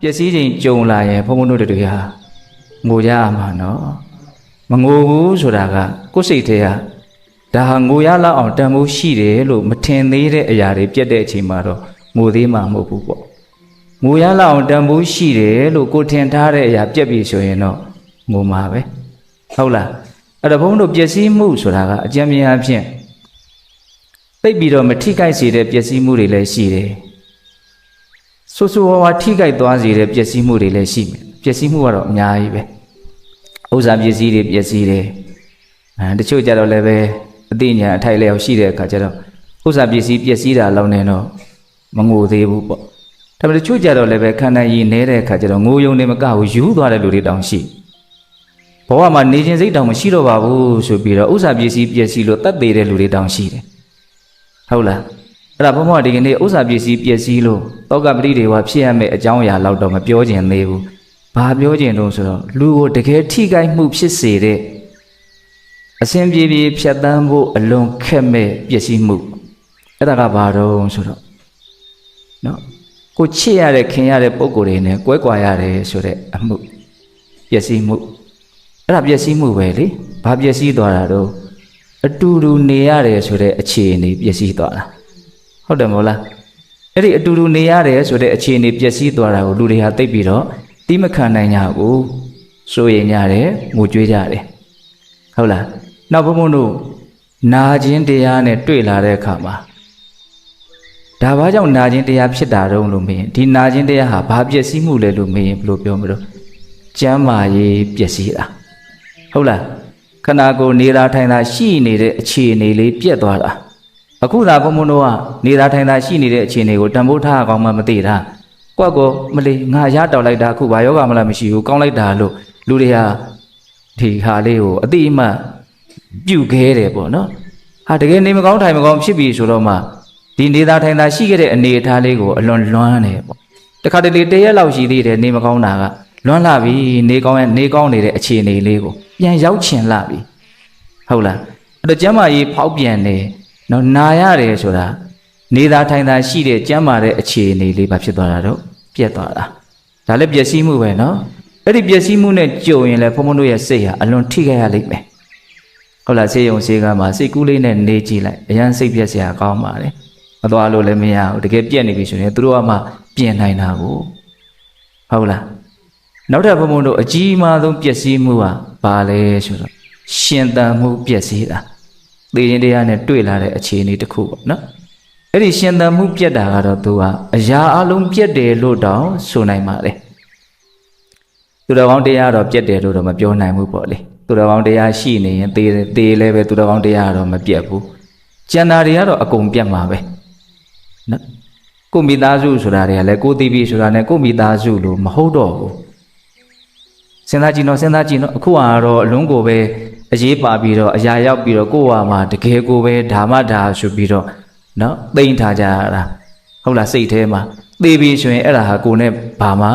ပျက်စီးခြင်းကြုံလာရင်ဘုံဘုံတို့တွေဟာငိုကြရမှာနော်မငိုဘူးဆိုတာကကိုယ်စိတ်ထဲကဒါဟာငိုရလောက်အောင်တန်ဖိုးရှိတယ်လို့မထင်သေးတဲ့အရာတွေပြတ်တဲ့အချိန်မှာတော့ငိုသေးမှာမဟုတ်ဘူးပေါ့ငိုရလောက်အောင်တန်ဖိုးရှိတယ်လို့ကိုထင်ထားတဲ့အရာပြတ်ပြီဆိုရင်တော့ငိုမှာပဲဟုတ်လားအဲ့တော့ဘုန်းတို့ပျက်စီးမှုဆိုတာကအကြံဉာဏ်အဖြစ်သိပြီးတော့မထိခိုက်စေတဲ့ပျက်စီးမှုတွေလည်းရှိတယ်ဆူဆူဝါဝါထိခိုက်သွားစေတဲ့ပျက်စီးမှုတွေလည်းရှိမယ်ပျက်စီးမှုကတော့အများကြီးပဲဥစ္စာပစ္စည်းတွေပျက်စီးတယ်တချို့ကြတော့လည်းပဲအသိဉာဏ်အထိုက်လျောက်ရှိတဲ့အခါကျတော့ဥစ္စာပစ္စည်းပျက်စီးတာလောက်နေတော့မငိုသေးဘူးပေါ့ဒါပေမဲ့တချို့ကြတော့လည်းပဲခန္ဓာရည်နေတဲ့အခါကျတော့ငိုယုံနေမကဘူးယူသွားတဲ့လူတွေတောင်ရှိဘဝမှာနေခြင်းစိတ်တောင်မရှိတော့ပါဘူးဆိုပြီးတော့ဥစ္စာပစ္စည်းပျက်စီးလို့တတ်သေးတဲ့လူတွေတောင်ရှိတယ်ဟုတ်လားအဲ့ဒါဘုံဘုံဒီကနေ့ဥစ္စာပစ္စည်းပျက်စီးလို့တောကပရိဒေဝဖြစ်ရမယ့်အကြောင်းအရာလောက်တော့မပြောကျင်သေးဘူးဘာပြောကျင်တော့ဆိုတော့လူကိုတကယ်ထိခိုက်မှုဖြစ်စေတဲ့အစဉ်ပြေပြေဖြတ်တန်းဖို့အလွန်ခက်မဲ့ပျက်စီးမှုအဲ့ဒါကဘာတော့ဆိုတော့နော်ကိုချစ်ရတဲ့ခင်ရတဲ့ပုံကိုယ်တွေနဲ့ကွဲကွာရတယ်ဆိုတဲ့အမှုပျက်စီးမှုအဲ့ဒါပျက်စီးမှုပဲလေဘာပျက်စီးသွားတာတော့အတူတူနေရတယ်ဆိုတဲ့အခြေအနေပျက်စီးသွားတာဟုတ်တယ်မဟုတ်လားအဲ့ဒီအတူတူနေရတယ်ဆိုတဲ့အခြေအနေပျက်စီးသွားတာကိုလူတွေဟာသိပြီးတော့တိမခံနိုင်ကြဘူးစိုးရိမ်ကြတယ်ငိုကြွေးကြတယ်ဟုတ်လားနောက်ဘုံဘုံတို့နာခြင်းတရားနဲ့တွေ့လာတဲ့အခါမှာဒါဘာကြောင့်နာခြင်းတရားဖြစ်တာတုံးလို့မေးရင်ဒီနာခြင်းတရားဟာဘာပျက်စီးမှုလဲလို့မေးရင်ဘယ်လိုပြောမလို့ကျမ်းမာရေးပျက်စီးတာဟုတ်လားခန္ဓာကိုယ်နေတာထိုင်တာရှိနေတဲ့အခြေအနေလေးပြက်သွားတာအခုသာဘုံဘုံတို့ကနေတာထိုင်တာရှိနေတဲ့အခြေအနေကိုတန်ဖိုးထားအောင်မှမသိတာကွက်ကောမလေးငါရတောက်လိုက်တာအခုဘာယောဂမလားမရှိဘူးကောင်းလိုက်တာလို့လူတွေဟာဒီဟာလေးကိုအတိအမှတ်ပြုတ်ခဲတယ်ပေါ့နော်ဟာတကယ်နေမကောင်းထိုင်မကောင်းဖြစ်ပြီဆိုတော့မှဒီနေတာထိုင်တာရှိခဲ့တဲ့အနေအထားလေးကိုအလွန်လွမ်းတယ်ပေါ့တခါတလေတရက်လောက်ရှိသေးတယ်နေမကောင်းတာကလွမ်းလာပြီနေကောင်းနေတဲ့အခြေအနေလေးကိုပြန်ရောက်ချင်လာပြီဟုတ်လားအဲ့တော့ကျမ်းမာရေးဖောက်ပြန်နေနော်နာရတယ်ဆိုတာနေတာထိုင်တာရှိတဲ့ကျမ်းမာတဲ့အခြေအနေလေးပါဖြစ်သွားတာတော့ပြတ်သွားတာဒါလည်းပျက်စီးမှုပဲနော်အဲ့ဒီပျက်စီးမှုနဲ့ကြုံရင်လည်းဘုံဘုံတို့ရဲ့စိတ်ဟာအလွန်ထိခိုက်ရလိမ့်မယ်ဟုတ်လားဆေးရုံဆေးကမ်းမှာစိတ်ကူးလေးနဲ့နေကြည့်လိုက်အရန်စိတ်ပြက်စရာကောင်းပါလေမသွားလို့လည်းမရဘူးတကယ်ပြက်နေပြီဆိုရင်သူတို့ကမှပြင်နိုင်တာကိုဟုတ်လားနောက်ထပ်ဘုံဘုံတို့အကြီးအမားဆုံးပျက်စီးမှုကဘာလဲဆိုတော့ရှင်သန်မှုပျက်စီးတာသေခြင်းတရားနဲ့တွေ့လာတဲ့အခြေအနေတစ်ခုပေါ့နော်အဲ့ဒီရှင်သန်မှုပြက်တာကတော့သူကအရာအလုံးပြက်တယ်လို့တောင်ဆိုနိုင်ပါလေသူတော်ကောင်းတရားတော့ပြက်တယ်လို့တော့မပြောနိုင်ဘူးပေါ့လေသူတော်ကောင်းတရားရှိနေရင်သေလည်းပဲသူတော်ကောင်းတရားတော့မပြက်ဘူးကျန်တာတွေကတော့အကုန်ပြက်မှာပဲနော်ကိုမိသားစုဆိုတာတွေကလည်းကိုသိပြီဆိုတာနဲ့ကိုမိသားစုလို့မဟုတ်တော့ဘူးစဉ်းစားကြည့်နော်အခုကတော့အလုံးကိုပဲအရေးပါပြီးတော့အရာရောက်ပြီးတော့ကိုယ်ဟာမှတကယ်ကိုပဲဓမ္မဓာဆိုပြီးတော့နော်သိမ့်ထားကြရတာဟုတ်လားစိတ်ထဲမှာသိပြီဆိုရင်အဲ့ဒါဟာကိုယ်နဲ့ဘာမှ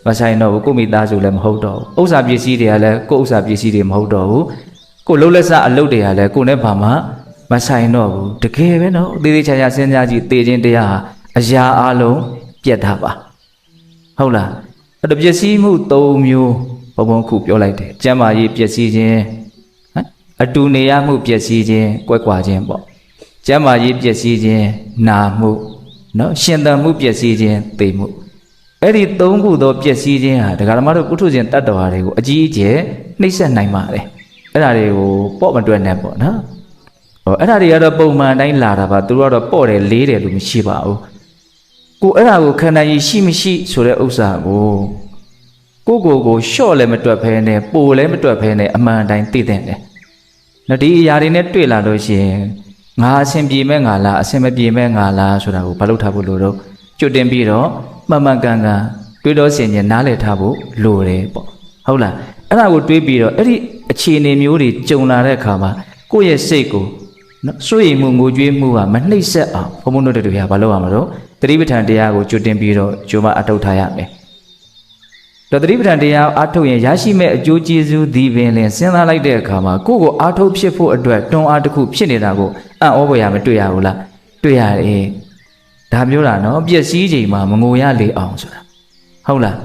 မဆိုင်တော့ဘူးကိုမိသားစုလည်းမဟုတ်တော့ဘူးဥစ္စာပစ္စည်းတွေကလည်းကိုဥစ္စာပစ္စည်းတွေမဟုတ်တော့ဘူးကိုလှုပ်လက်စအလုပ်တွေကလည်းကိုနဲ့ဘာမှမဆိုင်တော့ဘူးတကယ်ပဲနော်သေသေးချာချာစဉ်းစားကြည့်သေခြင်းတရားဟာအရာအလုံးပြတ်တာပါဟုတ်လားအဲ့တော့ပစ္စည်းမှု၃မျိုးဘုံဘုံခုပြောလိုက်တယ်ကျမ်းမာရေးပစ္စည်းခြင်းအတူနေရမှုပစ္စည်းခြင်းကွက်ကွာခြင်းပေါ့ကျမ်းမာရေးပစ္စည်းခြင်းနာမှုနော်ရှင်သန်မှုပစ္စည်းခြင်းသိမှုအဲ့ဒီ၃ခုသောပစ္စည်းခြင်းဟာဒကာဓမ္မတို့ပုထုဇဉ်တတ္တဝါတွေကိုအကြီးအကျယ်နှိပ်စက်နိုင်ပါတယ်အဲ့ဒါတွေကိုပေါ့မတွက်နဲ့ပေါ့နော်ဟောအဲ့ဒါတွေကတော့ပုံမှန်တိုင်းလာတာပါသူတို့ကတော့ပေါ့တယ်လေးတယ်လို့မရှိပါဘူးကိုအဲ့ဒါကိုခန္ဓာကြီးရှိမရှိဆိုတဲ့ဥစ္စာကိုရှော့လည်းမတွက်ဖဲနဲ့ပိုလည်းမတွက်ဖဲနဲ့အမှန်တိုင်းသိတဲ့တယ်နော်ဒီအရာတွေနဲ့တွေ့လာလို့ရှိရင်ငါအဆင်ပြေမဲ့ငါလားအဆင်မပြေမဲ့ငါလားဆိုတာကိုဘာလို့ထားဖို့လိုတော့ကြွတင်ပြီးတော့မှန်မှန်ကန်ကန်တွေးတော့ဆင်ခြင်နားလည်ထားဖို့လိုတယ်ပေါ့ဟုတ်လားအဲ့ဒါကိုတွေးပြီးတော့အဲ့ဒီအခြေအနေမျိုးတွေကြုံလာတဲ့အခါမှာကိုယ့်ရဲ့စိတ်ကိုနော်စိုးရိမ်မှုငိုကြွေးမှုကမနှိမ့်ဆက်အောင်ဘုံဘုံတို့တွေကဘာလုပ်ရမလို့သတိပဋ္ဌာန်တရားကိုကြွတင်ပြီးတော့ကြိုးမအထောက်ထားရမယ်တော့သတိပဋ္ဌာန်တရားအားထုတ်ရင်ရရှိမဲ့အကျိုးကျေးဇူးဒီပင်လင်စဉ်းစားလိုက်တဲ့အခါမှာကိုယ့်ကိုအားထုတ်ဖြစ်ဖို့အတွက်တွန်းအားတစ်ခုဖြစ်နေတာကိုအံ့ဩဖွယ်ရမတွေ့ရဘူးလားတွေ့ရတယ်ဒါမျိုးတာနော်ပျက်စီးချိန်မှာမငိုရလေအောင်ဆိုတာ ဟုတ်လာ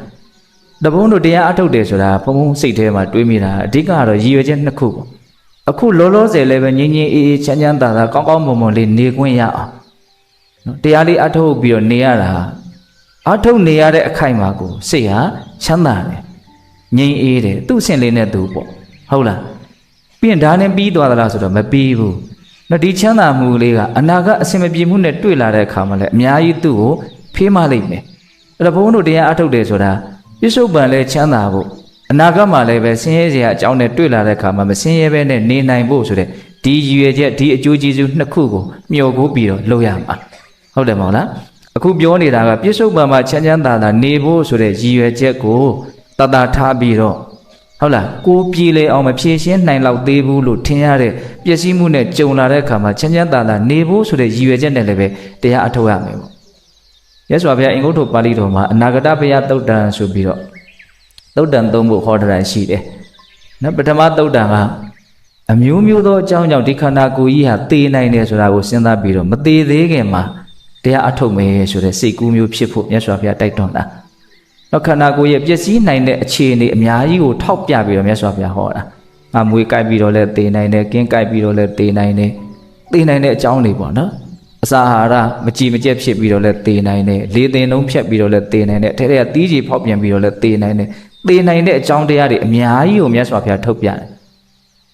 းတဘုံတို့တရားအထုတ်တယ်ဆိုတာဘုံဘုံစိတ်ထဲမှာတွေးမိတာအဓိကတော့ရည်ရွယ်ချက်နှစ်ခုပေါ့အခုလောလောဆယ်လည်းပဲငြင်းငြင်းအေးအေးချမ်းချမ်းသာသာကောင်းကောင်းမွန်မွန်လေးနေခွင့်ရအောင်နော်တရားလေးအထုတ်ပြီးတော့နေရတာအထုတ်နေရတဲ့အခိုက်မှာကိုစိတ်ဟာချမ်းသာတယ်ငြိမ်အေးတယ်သူ့အဆင့်လေးနဲ့သူပေါ့ဟုတ်လားပြီးရင်ဒါနဲ့ပြီးသွားသလားဆိုတော့မပြီးဘူးနော်ဒီချမ်းသာမှုလေးကအနာဂတ်အဆင်မပြေမှုနဲ့တွေ့လာတဲ့အခါမှာလည်းအများကြီးသူ့ကိုဖေးမလိုက်မယ်အဲ့တော့ဘုန်းတို့တရားအထုတ်တယ်ဆိုတာပြစ္ဆုတ်ပံလဲချမ်းသာဖို့အနာဂတ်မှာလည်းပဲဆင်းရဲစရာအကြောင်းနဲ့တွေ့လာတဲ့အခါမှာမဆင်းရဲဘဲနဲ့နေနိုင်ဖို့ဆိုတဲ့ဒီရည်ရွယ်ချက်ဒီအကျိုးကျေးဇူးနှစ်ခုကိုမျှော်ကိုးပြီးတော့လုပ်ရမှာဟုတ်တယ်မဟုတ်လားအခုပြောနေတာကပြစ္ဆုတ်ပံမှာချမ်းချမ်းသာသာနေဖို့ဆိုတဲ့ရည်ရွယ်ချက်ကိုတတထားပြီးတော့ဟုတ်လားကိုပြေလေအောင်မဖြည့်ရှင်းနိုင်လောက်သေးဘူးလို့ထင်ရတဲ့ပျက်စီးမှုနဲ့ကြုံလာတဲ့အခါမှာချမ်းချမ်းသာသာနေဖို့ဆိုတဲ့ရည်ရွယ်ချက်နဲ့လည်းပဲတရားအထုတ်ရမယ်ပေါ့ရသော်ဘုရားအင်္ဂုတ္တပါဠိတော်မှာအနာဂတဘုရားသုတ်တံဆိုပြီးတော့သုတ်တံသုံးဖို့ဟောတာရှိတယ်နော်ပထမသုတ်တံကအမျိုးမျိုးသောအကြောင်းကြောင့်ဒီခန္ဓာကိုယ်ကြီးဟာသေနိုင်တယ်ဆိုတာကိုစဉ်းစားပြီးတော့မသေးသေးခင်မှာတရားအထုတ်မယ်ဆိုတဲ့စိတ်ကူးမျိုးဖြစ်ဖို့မြတ်စွာဘုရားတိုက်တွန်းတာနောက်ခန္ဓာကိုယ်ရဲ့ပျက်စီးနိုင်တဲ့အခြေအနေအများကြီးကိုထောက်ပြပြီးတော့မြတ်စွာဘုရားဟောတာမွေးကြိုက်ပြီးတော့လဲသေနိုင်တယ်ကင်းကြိုက်ပြီးတော့လဲသေနိုင်တယ်သေနိုင်တဲ့အကြောင်းတွေပေါ့နော်အစာအာဟာရမကြည်မကျက်ဖြစ်ပြီးတော့လဲသေနိုင်တယ်လေသင်လုံးဖြတ်ပြီးတော့လဲသေနိုင်တယ်ထဲထဲကတီးကြီးဖောက်ပြန်ပြီးတော့လဲသေနိုင်တယ်သေနိုင်တဲ့အကြောင်းတရားတွေအများကြီးကိုမြတ်စွာဘုရားထုတ်ပြတယ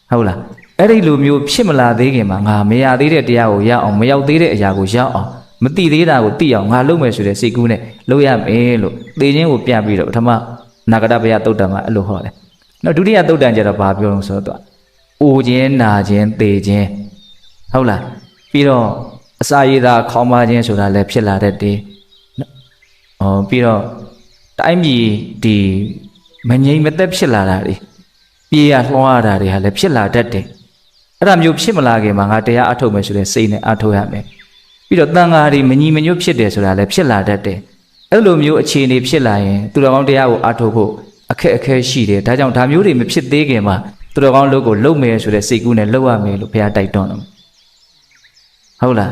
်ဟုတ်လားအဲ့ဒီလိုမျိုးဖြစ်မလာသေးခင်မှာငါမရသေးတဲ့တရားကိုရအောင်မရောက်သေးတဲ့အရာကိုရောက်အောင်မတိသေးတာကိုသိအောင်ငါလုပ်မယ်ဆိုတဲ့စိတ်ကူးနဲ့လုပ်ရမယ်လို့သေခြင်းကိုပြပြီးတော့ပထမနာဂတဘုရားသုတ်တံမှာအဲ့လိုဟောတယ်နောက်ဒုတိယသုတ်တံကျတော့ဘာပြောလို့ဆိုတော့အိုခြင်းနာခြင်းသေခြင်းဟုတ်လားပြီးတော့အစာရည်သာခေါင်းပါခြင်းဆိုတာလည်းဖြစ်လာတတ်တယ်ပြီးတော့တိုင်းပြည်ဒီမငြိမ်မသက်ဖြစ်လာတာတွေပြေးရလွှားရတာတွေဟာလည်းဖြစ်လာတတ်တယ်အဲ့ဒါမျိုးဖြစ်မလာခင်မှာငါတရားအထုတ်မယ်ဆိုတဲ့စိတ်နဲ့အထုတ်ရမယ်ပြီးတော့တန်ဃာတွေမညီမညွတ်ဖြစ်တယ်ဆိုတာလည်းဖြစ်လာတတ်တယ်အဲ့လိုမျိုးအခြေအနေဖြစ်လာရင်သူတော်ကောင်းတရားကိုအထုတ်ဖို့အခက်အခဲရှိတယ်ဒါကြောင့်ဒါမျိုးတွေမဖြစ်သေးခင်မှာသူတော်ကောင်းလုပ်ကိုလုပ်မယ်ဆိုတဲ့စိတ်ကူးနဲ့လုပ်ရမယ်လို့ဘုရားတိုက်တွန်းတယ်ဟုတ်လား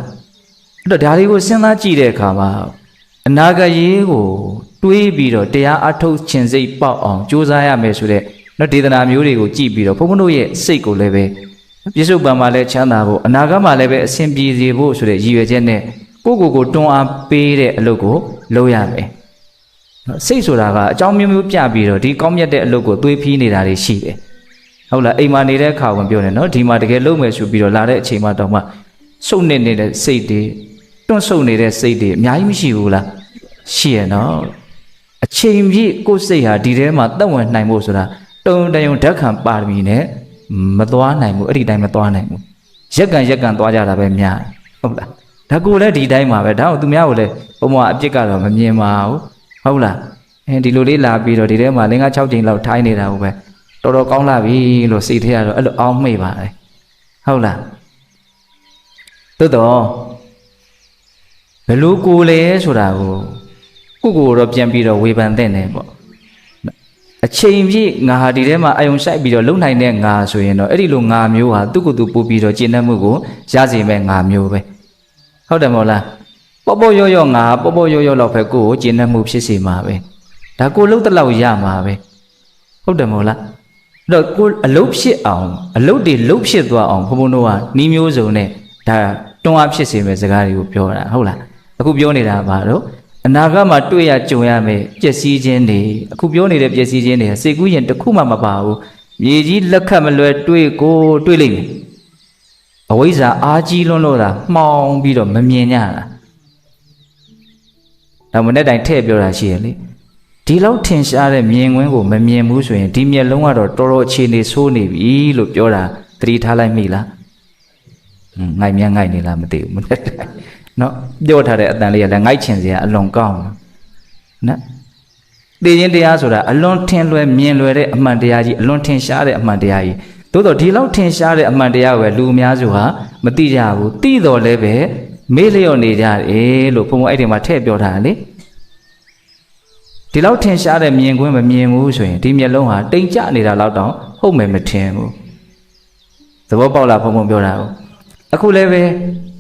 အဲ့တော့ဒါတွေကိုစဉ်းစားကြည့်တဲ့အခါမှာအနာဂတ်ရေးကိုတွေးပြီးတော့တရားအထုတ်ခြင်းစိတ်ပေါက်အောင်ကြိုးစားရမယ်ဆိုတဲ့နော်ဒေသနာမျိုးတွေကိုကြည့်ပြီးတော့ဘုန်းဘုန်းတို့ရဲ့စိတ်ကိုလည်းပဲပြစ္ဆုတ်ပံမှာလည်းချမ်းသာဖို့အနာဂတ်မှာလည်းပဲအစဉ်ပြေစေဖို့ဆိုတဲ့ရည်ရွယ်ချက်နဲ့ကိုတွန်းအားပေးတဲ့အလုပ်ကိုလုပ်ရမယ်စိတ်ဆိုတာကအကြောင်းမျိုးမျိုးပြပြီးတော့ဒီကောင်းမြတ်တဲ့အလုပ်ကိုသွေးဖီးနေတာတွေရှိတယ်ဟုတ်လားအိမ်မှာနေတဲ့အခါဝင်ပြောနေနော်ဒီမှာတကယ်လုပ်မယ်ဆိုပြီးတော့လာတဲ့အချိန်မှတော့မှစုပ်နေတဲ့စိတ်တွေတွန့်ဆုတ်နေတဲ့စိတ်တွေအများကြီးမရှိဘူးလားရှိရနော်အချိန်ပြည့်ကိုယ်စိတ်ဟာဒီထဲမှာတက်ဝင်နိုင်ဖို့ဆိုတာတုံတယုံဓာတ်ခံပါရမီနဲ့မသွားနိုင်ဘူးအဲ့ဒီတိုင်းမသွားနိုင်ဘူးရက်ကန်သွားကြတာပဲများဟုတ်လားဒါကိုလည်းဒီတိုင်းမှာပဲဒါကိုသူများကိုလည်းဘုံဘွားအပြစ်ကတော့မမြင်ပါဘူးဟုတ်လားဒီလိုလေးလာပြီးတော့ဒီထဲမှာ5-6ချိန်လောက်ထိုင်းနေတာကိုပဲတော်တော်ကောင်းလာပြီလို့စိတ်ထဲကတော့အဲ့လိုအောင်းမိပါတယ်ဟုတ်လားသို့တော့ဘယ်လိုကိုလဲဆိုတာကိုတော့ပြန်ပြီးတော့ဝေဖန်တဲ့နေပေါ့အချိန်ပြည့်ငါဟာဒီထဲမှာအယုံဆိုင်ပြီးတော့လုံနိုင်တဲ့ငါဆိုရင်တော့အဲ့ဒီလိုငါမျိုးဟာသူ့ကိုယ်သူပို့ပြီးတော့ကျင့်တတ်မှုကိုရစေမဲ့ငါမျိုးပဲဟုတ်တယ်မဟုတ်လားပေါ့ရောငါပေါ့ရောလောက်ပဲကိုယ်ကိုကျင့်တတ်မှုဖြစ်စေမှာပဲဒါကိုလှုပ်တဲ့လောက်ရမှာပဲဟုတ်တယ်မဟုတ်လားအဲ့တော့ကိုအလုတ်ဖြစ်အောင်အလုတ်တွေလှုပ်ဖြစ်သွားအောင်ဘုံဘုံတို့ကနှီးမျိုးစုံနဲ့ဒါတွန်းအားဖြစ်စေမဲ့စကားတွေကိုပြောတာဟုတ်လားအခုပြောနေတာပါတော့အနာဂတ်မှာတွေ့ရကြုံရမယ်ပျက်စီးခြင်းတွေအခုပြောနေတဲ့ပျက်စီးခြင်းတွေစိတ်ကူးရင်တစ်ခုမှမပါဘူးမြေကြီးလက်ခတ်မလွယ်တွေ့လိမ့်မယ်အဝိဇ္ဇာအားကြီးလွန်းလို့တာမှောင်ပြီးတော့မမြင်ကြတာဒါမနဲ့တိုင်ထည့်ပြောတာရှိရလေဒီလောက်ထင်ရှားတဲ့မြင်ကွင်းကိုမမြင်ဘူးဆိုရင်ဒီမျက်လုံးကတော့တော်တော်အခြေအနေဆိုးနေပြီလို့ပြောတာသတိထားလိုက်မိလားငိုက်မြငိုက်နေလားမသိဘူးမနဲ့တိုင်နော်ပြောထားတဲ့အတန်လေးကလည်းငိုက်ချင်စရာအလွန်ကောင်းနော်သိခြင်းတရားဆိုတာအလွန်ထင်လွယ်မြင်လွယ်တဲ့အမှန်တရားကြီးအလွန်ထင်ရှားတဲ့အမှန်တရားကြီးသို့တော့ဒီလောက်ထင်ရှားတဲ့အမှန်တရားကိုပဲလူအများစုဟာမသိကြဘူးသိတော်လည်းပဲမေ့လျော့နေကြတယ်လို့ဘုံဘအဲ့ဒီမှာထည့်ပြောထားတယ်လေဒီလောက်ထင်ရှားတဲ့မြင်ကွင်းမမြင်ဘူးဆိုရင်ဒီမျက်လုံးဟာတိမ်ကျနေတာလောက်တောင်ဟုတ်မယ်မထင်ဘူးသဘောပေါက်လားဘုံပြောတာကိုအခုလည်းပ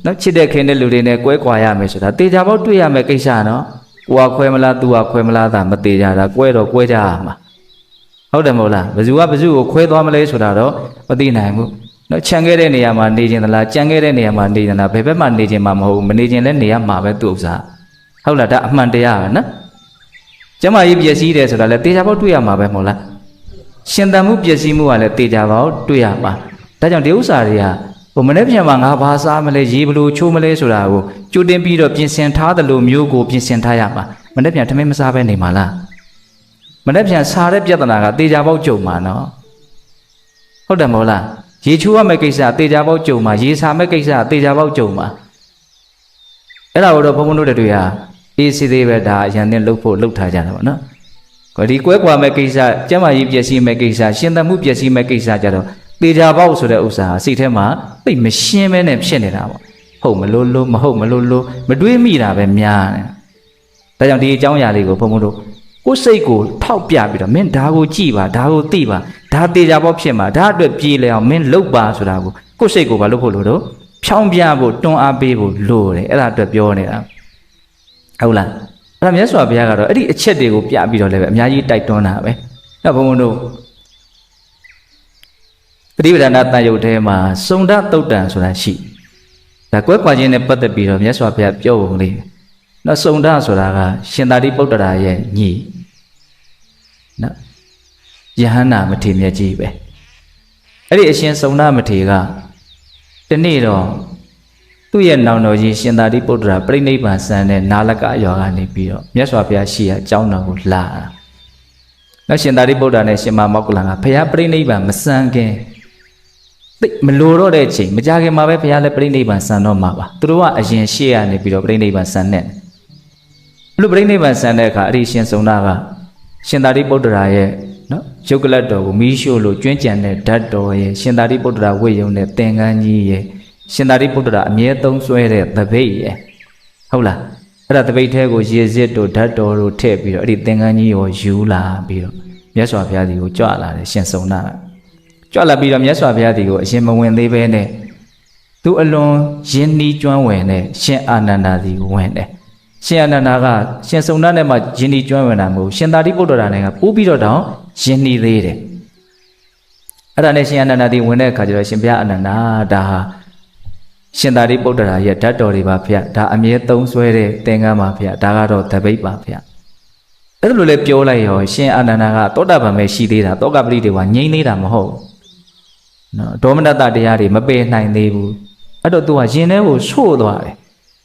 ဲနော်ချစ်တဲ့ခင်တဲ့လူတွေနဲ့ကွဲကွာရမယ်ဆိုတာတေချာပေါက်တွေ့ရမယ်ကိစ္စနော် ကိုကခွဲမလားသူကခွဲမလားသာမသေးကြတာကွဲတော့ကွဲကြရမှာဟုတ်တယ်မဟုတ်လားဘယ်သူကဘယ်သူကိုခွဲသွားမလဲဆိုတာတော့မသိနိုင်ဘူးနော်ခြံခဲ့တဲ့နေရာမှာနေခြင်းသလားကြံခဲ့တဲ့နေရာမှာနေခြင်းလားဘယ်ဘက်မှာနေခြင်းမှမဟုတ်ဘူးမနေခြင်းလည်းနေရမှာပဲသူ့ဥစ္စာဟုတ်လားဒါအမှန်တရားပဲနော်ကျမကြီးပျက်စီးတယ်ဆိုတာလည်းတေချာပေါက်တွေ့ရမှာပဲမဟုတ်လားရှင်သန်မှုပျက်စီးမှုကလည်းတေချာပေါက်တွေ့ရမှာဒါကြောင့်ဒီဥစ္စာတွေကမနေ့ပြန်မှာငါဘာစားမလဲရေဘလို့ချိုးမလဲဆိုတာကိုကြိုတင်ပြီးတော့ပြင်ဆင်ထားတယ်လို့မျိုးကိုပြင်ဆင်ထားရမှာမနေ့ပြန်ထမင်းမစားပဲနေမှာလားမနေ့ပြန်စားတဲ့ပြဿနာကတေချာပေါက်ကြုံမှာနော်ဟုတ်တယ်မဟုတ်လားရေချိုးရမယ့်ကိစ္စတေချာပေါက်ကြုံမှာရေစားမယ့်ကိစ္စတေချာပေါက်ကြုံမှာအဲ့ဒါကိုတော့ဘုန်းဘုန်းတို့တွေဟာအေးစီသေးပဲဒါအရင်နဲ့လှုပ်ဖို့လှုပ်ထားကြတာပေါ့နော်ဒီကွဲကွာမဲ့ကိစ္စကျမကြီးပျက်စီးမဲ့ကိစ္စရှင်သန်မှုပျက်စီးမဲ့ကိစ္စကြတော့တေချာပေါက်ဆိုတဲ့ဥစ္စာစိတ်ထဲမှာသိမရှင်းမဲနဲ့ဖြစ်နေတာပေါ့ဟုတ်မလို့လို့မဟုတ်မလို့လို့မတွေးမိတာပဲများတယ်ဒါကြောင့်ဒီအကြောင်းအရာလေးကိုဘုံဘုံတို့ကိုယ်စိတ်ကိုထောက်ပြပြီးတော့မင်းဒါကိုကြည့်ပါဒါကိုသိပါဒါတေချာပေါက်ဖြစ်မှာဒါအတွက်ပြေးလဲအောင်မင်းလုပ်ပါဆိုတာကိုကိုယ်စိတ်ကိုဘာလို့ဖို့လို့တော့ဖြောင်းပြဖို့တွန်းအားပေးဖို့လိုတယ်အဲ့ဒါအတွက်ပြောနေတာဟုတ်လားအဲ့ဒါမြတ်စွာဘုရားကတော့အဲ့ဒီအချက်တွေကိုပြပြီးတော့လည်းပဲအများကြီးတိုက်တွန်းတာပဲအဲ့ဘုံဘုံတို့ပฏิပဒါနတန်ရုပ်ထဲမှာစုံဒသုတ်တံဆိုတာရှိဒါကွဲကွာခြင်းနဲ့ပတ်သက်ပြီးတော့မြတ်စွာဘုရားပြောပုံလေးနော်စုံဒဆိုတာကရှင်သာရိပုတ္တရာရဲ့ညီနော်ယဟန္တာမထေရမြတ်ကြီးပဲအဲ့ဒီအရှင်စုံဒမထေရကဒီနေ့တော့သူ့ရဲ့နောင်တော်ကြီးရှင်သာရိပုတ္တရာပြိဋိဘံဆန်တဲ့နာလကရွာကနေပြီးတော့မြတ်စွာဘုရားရှိရာအကြောင်းတော်ကိုလာတာနော်ရှင်သာရိပုတ္တရာနဲ့ရှင်မမောက္ကလံကဘုရားပြိဋိဘံမဆန်ခင်မလိုတော့တဲ့ချိန်မကြခင်မှာပဲဘုရားလည်းပြိဋိဘံဆန်တော့မှာပါသူတို့ကအရင်ရှေ့ရနေပြီးတော့ပြိဋိဘံဆန်တဲ့အဲ့လိုပြိဋိဘံဆန်တဲ့အခါအဲ့ဒီရှင်စုံနာကရှင်သာရိပုတ္တရာရဲ့နော်ရုပ်ကလတ်တော်ကိုမီးရှို့လို့ကျွင်းကြံတဲ့ဓာတ်တော်ရဲ့ရှင်သာရိပုတ္တရာဝိယုံနဲ့သင်္ကန်းကြီးရဲ့ရှင်သာရိပုတ္တရာအမြဲသုံးဆွဲတဲ့သပိတ်ရဲ့ဟုတ်လားအဲ့ဒါသပိတ်ထဲကိုရေစစ်တို့ဓာတ်တော်တို့ထည့်ပြီးတော့အဲ့ဒီသင်္ကန်းကြီးကိုယူလာပြီးတော့မြတ်စွာဘုရားကြီးကိုကြွလာတယ်ရှင်စုံနာကြွလာပြီးတော့မြတ်စွာဘုရားကြီးကိုအရင်မဝင်သေးပဲနဲ့သူအလွန်ရင်းနှီးကျွမ်းဝင်တဲ့ရှင်အာနန္ဒာကြီးကိုဝင်တယ်ရှင်အာနန္ဒာကရှင်စုံနာနဲ့မှရင်းနှီးကျွမ်းဝင်တာမဟုတ်ရှင်သာရိပုတ္တရာနဲ့ကပိုးပြီးတော့တောင်ရင်းနှီးသေးတယ်အဲ့ဒါနဲ့ရှင်အာနန္ဒာကြီးဝင်တဲ့အခါကျတော့ရှင်ဘုရားအာနန္ဒာဒါဟာရှင်သာရိပုတ္တရာရဲ့ဓာတ်တော်တွေပါဖေ။ဒါအမြဲသုံးဆွဲတဲ့သင်္ကန်းပါဖေ။ဒါကတော့တပိတ်ပါဖေ။အဲ့လိုလည်းပြောလိုက်ရောရှင်အာနန္ဒာကသောတာပန်ပဲရှိသေးတာသောကပတိတွေကငြိမ့်သေးတာမဟုတ်။နော်ဒေါမနတတရားတွေမပယ်နိုင်သေးဘူး။အဲ့တော့ तू ကရင်ထဲကိုဆို့သွားတယ်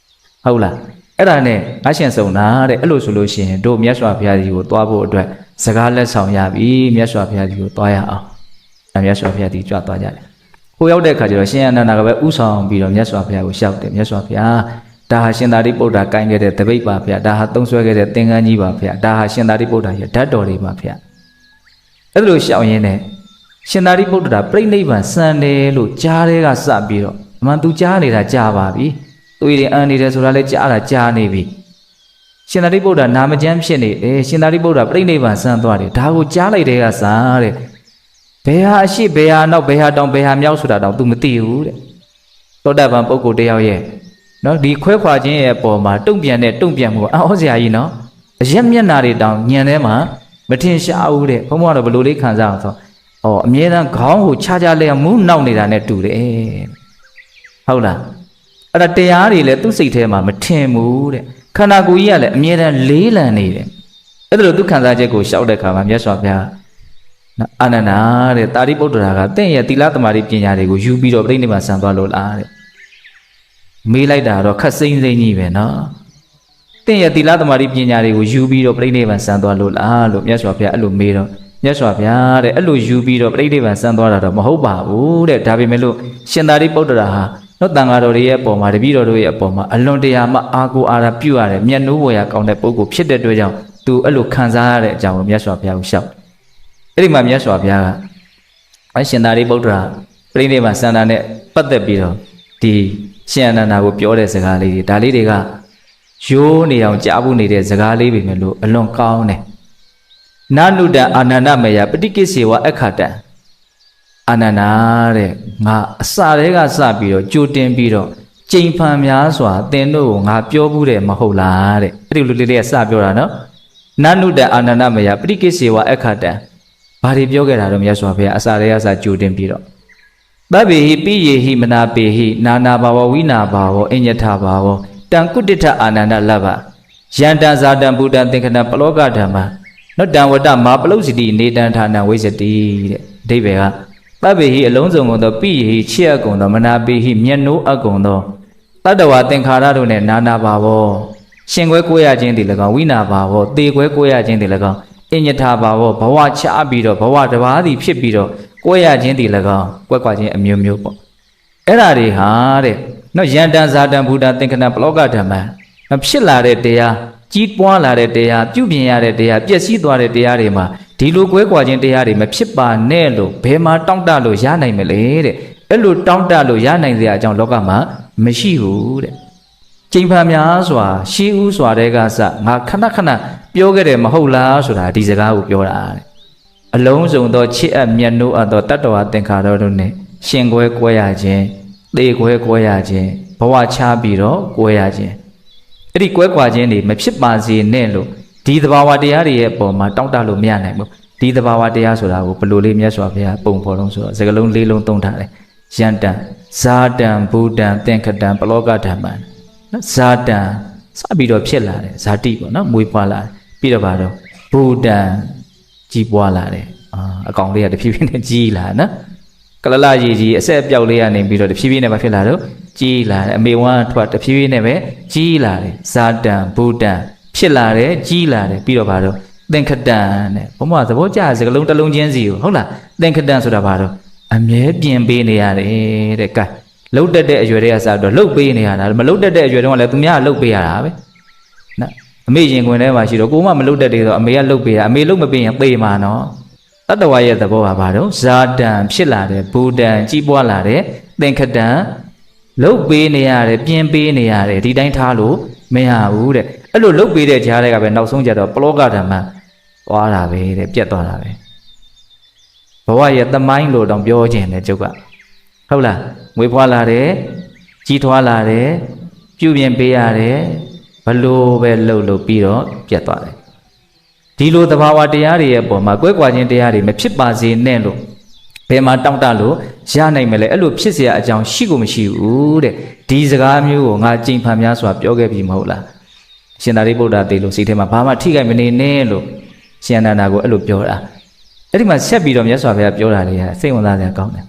။ဟုတ်လား။အဲ့ဒါနဲ့အရှင်ဆုံးတာတဲ့အဲ့လိုဆိုလို့ရှိရင်တို့မြတ်စွာဘုရားကြီးကိုသွားဖို့အတွက်စကားလက်ဆောင်ရပြီမြတ်စွာဘုရားကြီးကိုသွားရအောင်။အဲ့မြတ်စွာဘုရားကြီးကြွသွားကြတယ်။ဟိုရောက်တဲ့အခါကျတော့ရှင်အာနန္ဒာကပဲဥဆောင်ပြီးတော့မြတ်စွာဘုရားကိုလျှောက်တယ်မြတ်စွာဘုရားဒါဟာရှင်သာရိပုတ္တရာကိုင်းခဲ့တဲ့တပိတ်ပါဗျာဒါဟာသုံးဆွဲခဲ့တဲ့သင်္ကန်းကြီးပါဗျာဒါဟာရှင်သာရိပုတ္တရာရဲ့ဓာတ်တော်တွေပါဗျာအဲ့လိုရှောင်ရင်းနဲ့ရှင်သာရိပုတ္တရာပြိဋိဘံစံတယ်လို့ကြားတဲ့ကစပြီးတော့အမှန်သူကြားနေတာကြားပါပြီသူရည်အန်နေတယ်ဆိုတာလည်းကြားတာကြားနေပြီရှင်သာရိပုတ္တရာနာမကျမ်းဖြစ်နေတယ်ရှင်သာရိပုတ္တရာပြိဋိဘံစံသွားတယ်ဒါကိုကြားလိုက်တဲ့ကစားတဲ့ဘယ်ဟာအရှိဘယ်ဟာနောက်ဘယ်ဟာတောင်ဘယ်ဟာမြောက်ဆိုတာတောင် तू မသိဘူးတဲ့သောတာပန်ပုဂ္ဂိုလ်တယောက်ရဲ့နော်ဒီခွဲခွာခြင်းရဲ့အပေါ်မှာတုံ့ပြန်တဲ့တုံ့ပြန်မှုအော်စရာကြီးနော်အရက်မျက်နာတွေတောင်ညံထဲမှာမထင်ရှားဘူးတဲ့ဘုံဘုံကတော့ဘယ်လိုလေးခံစားအောင်ဆိုအမြဲတမ်းခေါင်းကိုခြားခြားလဲမူးနောက်နေတာနဲ့တူတယ်ဟုတ်လားအဲ့ဒါတရားတွေလည်းသူ့စိတ်ထဲမှာမထင်ဘူးတဲ့ခန္ဓာကိုယ်ကြီးကလည်းအမြဲတမ်းလေးလံနေတယ်အဲ့ဒါလိုသူခံစားချက်ကိုရှောက်တဲ့အခါမှာမြတ်စွာဘုရားအာနန္ဒာတဲ့တာရိပုတ္တရာကတင့်ရဲ့သီလသမာဓိပညာတွေကိုယူပြီးတော့ပြိဋိဘံဆံသွားလို့လားတဲ့မေးလိုက်တာတော့ခက်စိမ့်စိမ့်ကြီးပဲနော်တင့်ရဲ့သီလသမာဓိပညာတွေကိုယူပြီးတော့ပြိဋိဘံဆံသွားလို့လားလို့မြတ်စွာဘုရားအဲ့လိုမေးတော့မြတ်စွာဘုရားတဲ့အဲ့လိုယူပြီးတော့ပြိဋိဘံဆံသွားတာတော့မဟုတ်ပါဘူးတဲ့ဒါပေမဲ့လို့ရှင်သာရိပုတ္တရာဟာနော်တန်ဃာတော်တွေရဲ့အပေါ်မှာတပည့်တော်တို့ရဲ့အပေါ်မှာအလွန်တရာမှအာကိုအာရပြုရတယ်မျက်နှိုးဝေရကောင်းတဲ့ပုဂ္ဂိုလ်ဖြစ်တဲ့အတွက်ကြောင့်သူအဲ့လိုခံစားရတဲ့အကြောင်းကိုမြတ်စွာဘုရားကိုရှောက်အဲ့ဒီမှာမြတ်စွာဘုရားကအရှင်သာရိပုတ္တရာပြိဋိဘံဆန္ဒနဲ့ပတ်သက်ပြီးတော့ဒီရှင်အာနန္ဒာကိုပြောတဲ့စကားလေးတွေဒါလေးတွေကရိုးနေအောင်ကြားဖို့နေတဲ့စကားလေးပဲမယ်လို့အလွန်ကောင်းတယ်နာနုတံအာနန္ဒမေယပฏิကိစေဝအခတံအာနန္ဒာတဲ့ငါအစာတွေကစပြီးတော့ကြိုတင်ပြီးတော့ ကျိန်ဖန်များစွာသင်တို့ကိုငါပြောဘူးတယ်မဟုတ်လားတဲ့အဲ့ဒီလူလေးလေးကစပြောတာနော်နနုတအာနန္ဒမယပရိကိစေဝအခတံဘာတွေပြောခဲ့တာတော့မြတ်စွာဘုရားအစာရေအစာကြိုတင်ပြီးတော့သဗ္ဗေဟိပိယေဟိမနာပေဟိနာနာဘာဝဝိနာဘာဝအညထဘာဝတံကုတ္တထအာနန္ဒလဗ္ဗယန္တဇာတံဘုဒ္ဓံသင်္ခဏပလောကဓမ္မနောတံဝတ္တမာပလုစီတိနေတံဌာနဝိဇတိတဲ့အဓိပ္ပာယ်ကသဗ္ဗေဟိအလုံးစုံကုန်သောပိယေဟိချစ်အပ်ကုန်သောမနာပေဟိမျက်နှိုးအပ်ကုန်သောတတ္တဝသင်္ခါရတို့နှင့်နာနာဘာဝရှင်ခွဲကိုရခြင်းတည်၎င်းဝိနာဘာဝသေခွဲကိုရခြင်းတည်၎င်းအညထဘာဝဘဝချပြီးတော့ဘဝတစ်ပါးသည်ဖြစ်ပြီးတော့ကိုရခြင်းတည်၎င်းကွက်ကွာခြင်းအမျိုးမျိုးပေါ့အဲ့ဓာတွေဟာတဲ့နော်ယန္တန်ဇာတံဘုဒ္ဓသင်္ခဏပလောကဓမ္မဖြစ်လာတဲ့တရားကြီးပွားလာတဲ့တရားပြုပြင်ရတဲ့တရားပျက်စီးသွားတဲ့တရားတွေမှာဒီလိုကွဲကွာခြင်းတရားတွေမဖြစ်ပါနဲ့လို့ဘယ်မှာတောင့်တလို့ရနိုင်မလဲတဲ့အဲ့လိုတောင့်တလို့ရနိုင်စရာအကြောင်းလောကမှာမရှိဘူးတဲ့ကျိန်ဖန်များစွာရှေးဥစွာတဲ့ကစငါခဏခဏပြောခဲ့တယ်မဟုတ်လားဆိုတာဒီစကားကိုပြောတာတဲ့အလုံးစုံသောချစ်အပ်မြတ်နိုးအပ်သောတတ္တဝသင်္ခါရတို့နဲ့ရှင်ကွဲကွဲရခြင်းသေကွဲကွဲရခြင်းဘဝချပြီးတော့ကွဲရခြင်းအဲ့ဒီကွဲကွာခြင်းတွေမဖြစ်ပါစေနဲ့လို့ဒီသဘာဝတရားတွေရဲ့အပေါ်မှာတောင့်တလို့မရနိုင်ဘူးဒီသဘာဝတရားဆိုတာကိုဘယ်လိုလေးမြတ်စွာဘုရားပုံဖော်လုံးဆိုတော့စကားလုံးလေးလုံးသုံးထားတယ်ယန္တံဇာတံဘုဒ္ဓံသင်္ခတံပလောကဓမ္မံနော်ဇာတံစပြီးတော့ဖြစ်လာတယ်ဇာတိပေါ့နော်မွေးဖွားလာတယ်ပြီးတော့ဗါတော့ဘုဒ္ဓံကြီးပွားလာတယ်အကောင်လေးကတဖြည်းဖြည်းနဲ့ကြီးလာနော်ကလလရေကြီးအဆက်အပြောက်လေးကနေပြီးတော့တဖြည်းဖြည်းနဲ့မဖြစ်လာတော့ကြီးလာတယ်အမေဝမ်းထွက်တဖြည်းဖြည်းနဲ့ပဲကြီးလာတယ်ဇာတံဘုဒ္ဓံဖြစ်လာတယ်ကြီးလာတယ်ပြီးတော့ဗါတော့သင်္ခတံတဲ့ဘုမသဘောကျစကလုံးတစ်လုံးချင်းစီကိုဟုတ်လားသင်္ခတံဆိုတာဗါတော့အမြဲပြင်ပေးနေရတယ်တဲ့ကဲလှုပ်တက်တဲ့အရွယ်တွေကစတော့လှုပ်ပေးနေရတာမလှုပ်တက်တဲ့အရွယ်တုန်းကလည်းသူများလှုပ်ပေးရတာပဲနော်အမေရင်ခွင်ထဲမှာရှိတော့ကိုမမလှုပ်တက်သေးတော့အမေကလှုပ်ပေးတာအမေလှုပ်မပေးရင်သေမှာနော်တတ္တဝါရဲ့သဘောကဘာတော့ဇာတံဖြစ်လာတယ်ဘူတံကြီးပွားလာတယ်သင်္ခတံလှုပ်ပေးနေရတယ်ပြင်ပေးနေရတယ်ဒီတိုင်းထားလို့မရဘူးတဲ့အဲ့လိုလှုပ်ပေးတဲ့ကြားတွေကပဲနောက်ဆုံးကြတော့ပလောကဓမ္မသွားတာပဲတဲ့ပြတ်သွားတာပဲဘဝရဲ့သမိုင်းလို့တော့ပြောခြင်းတယ်ကျုပ်ကဟုတ်လားမွေးဖွားလာတယ်ကြီးထွားလာတယ်ပြုပြင်ပေးရတယ်ဘလို့ပဲလှုပ်ပြီးတော့ပြတ်သွားတယ်ဒီလိုသဘာဝတရားတွေရဲ့ပုံမှာကွဲကွာခြင်းတရားတွေမဖြစ်ပါစေနဲ့လို့ဘယ်မှာတောင့်တလို့ရနိုင်မလဲအဲ့လိုဖြစ်เสียအကြောင်းရှိကိုမရှိဘူးတဲ့ဒီစကားမျိုးကိုငါကြိမ်ဖန်များစွာပြောခဲ့ပြီမဟုတ်လားရှင်သာရိပုတ္တရာသေလို့စိတ်ထဲမှာဘာမှထိခိုက်မနေနဲ့လို့ရှင်အနန္ဒာကိုအဲ့လိုပြောတာအဲ့ဒီမှာဆက်ပြီးတော့မြတ်စွာဘုရားပြောတာလေးဟာစိတ်ဝင်စားစရာကောင်းတယ်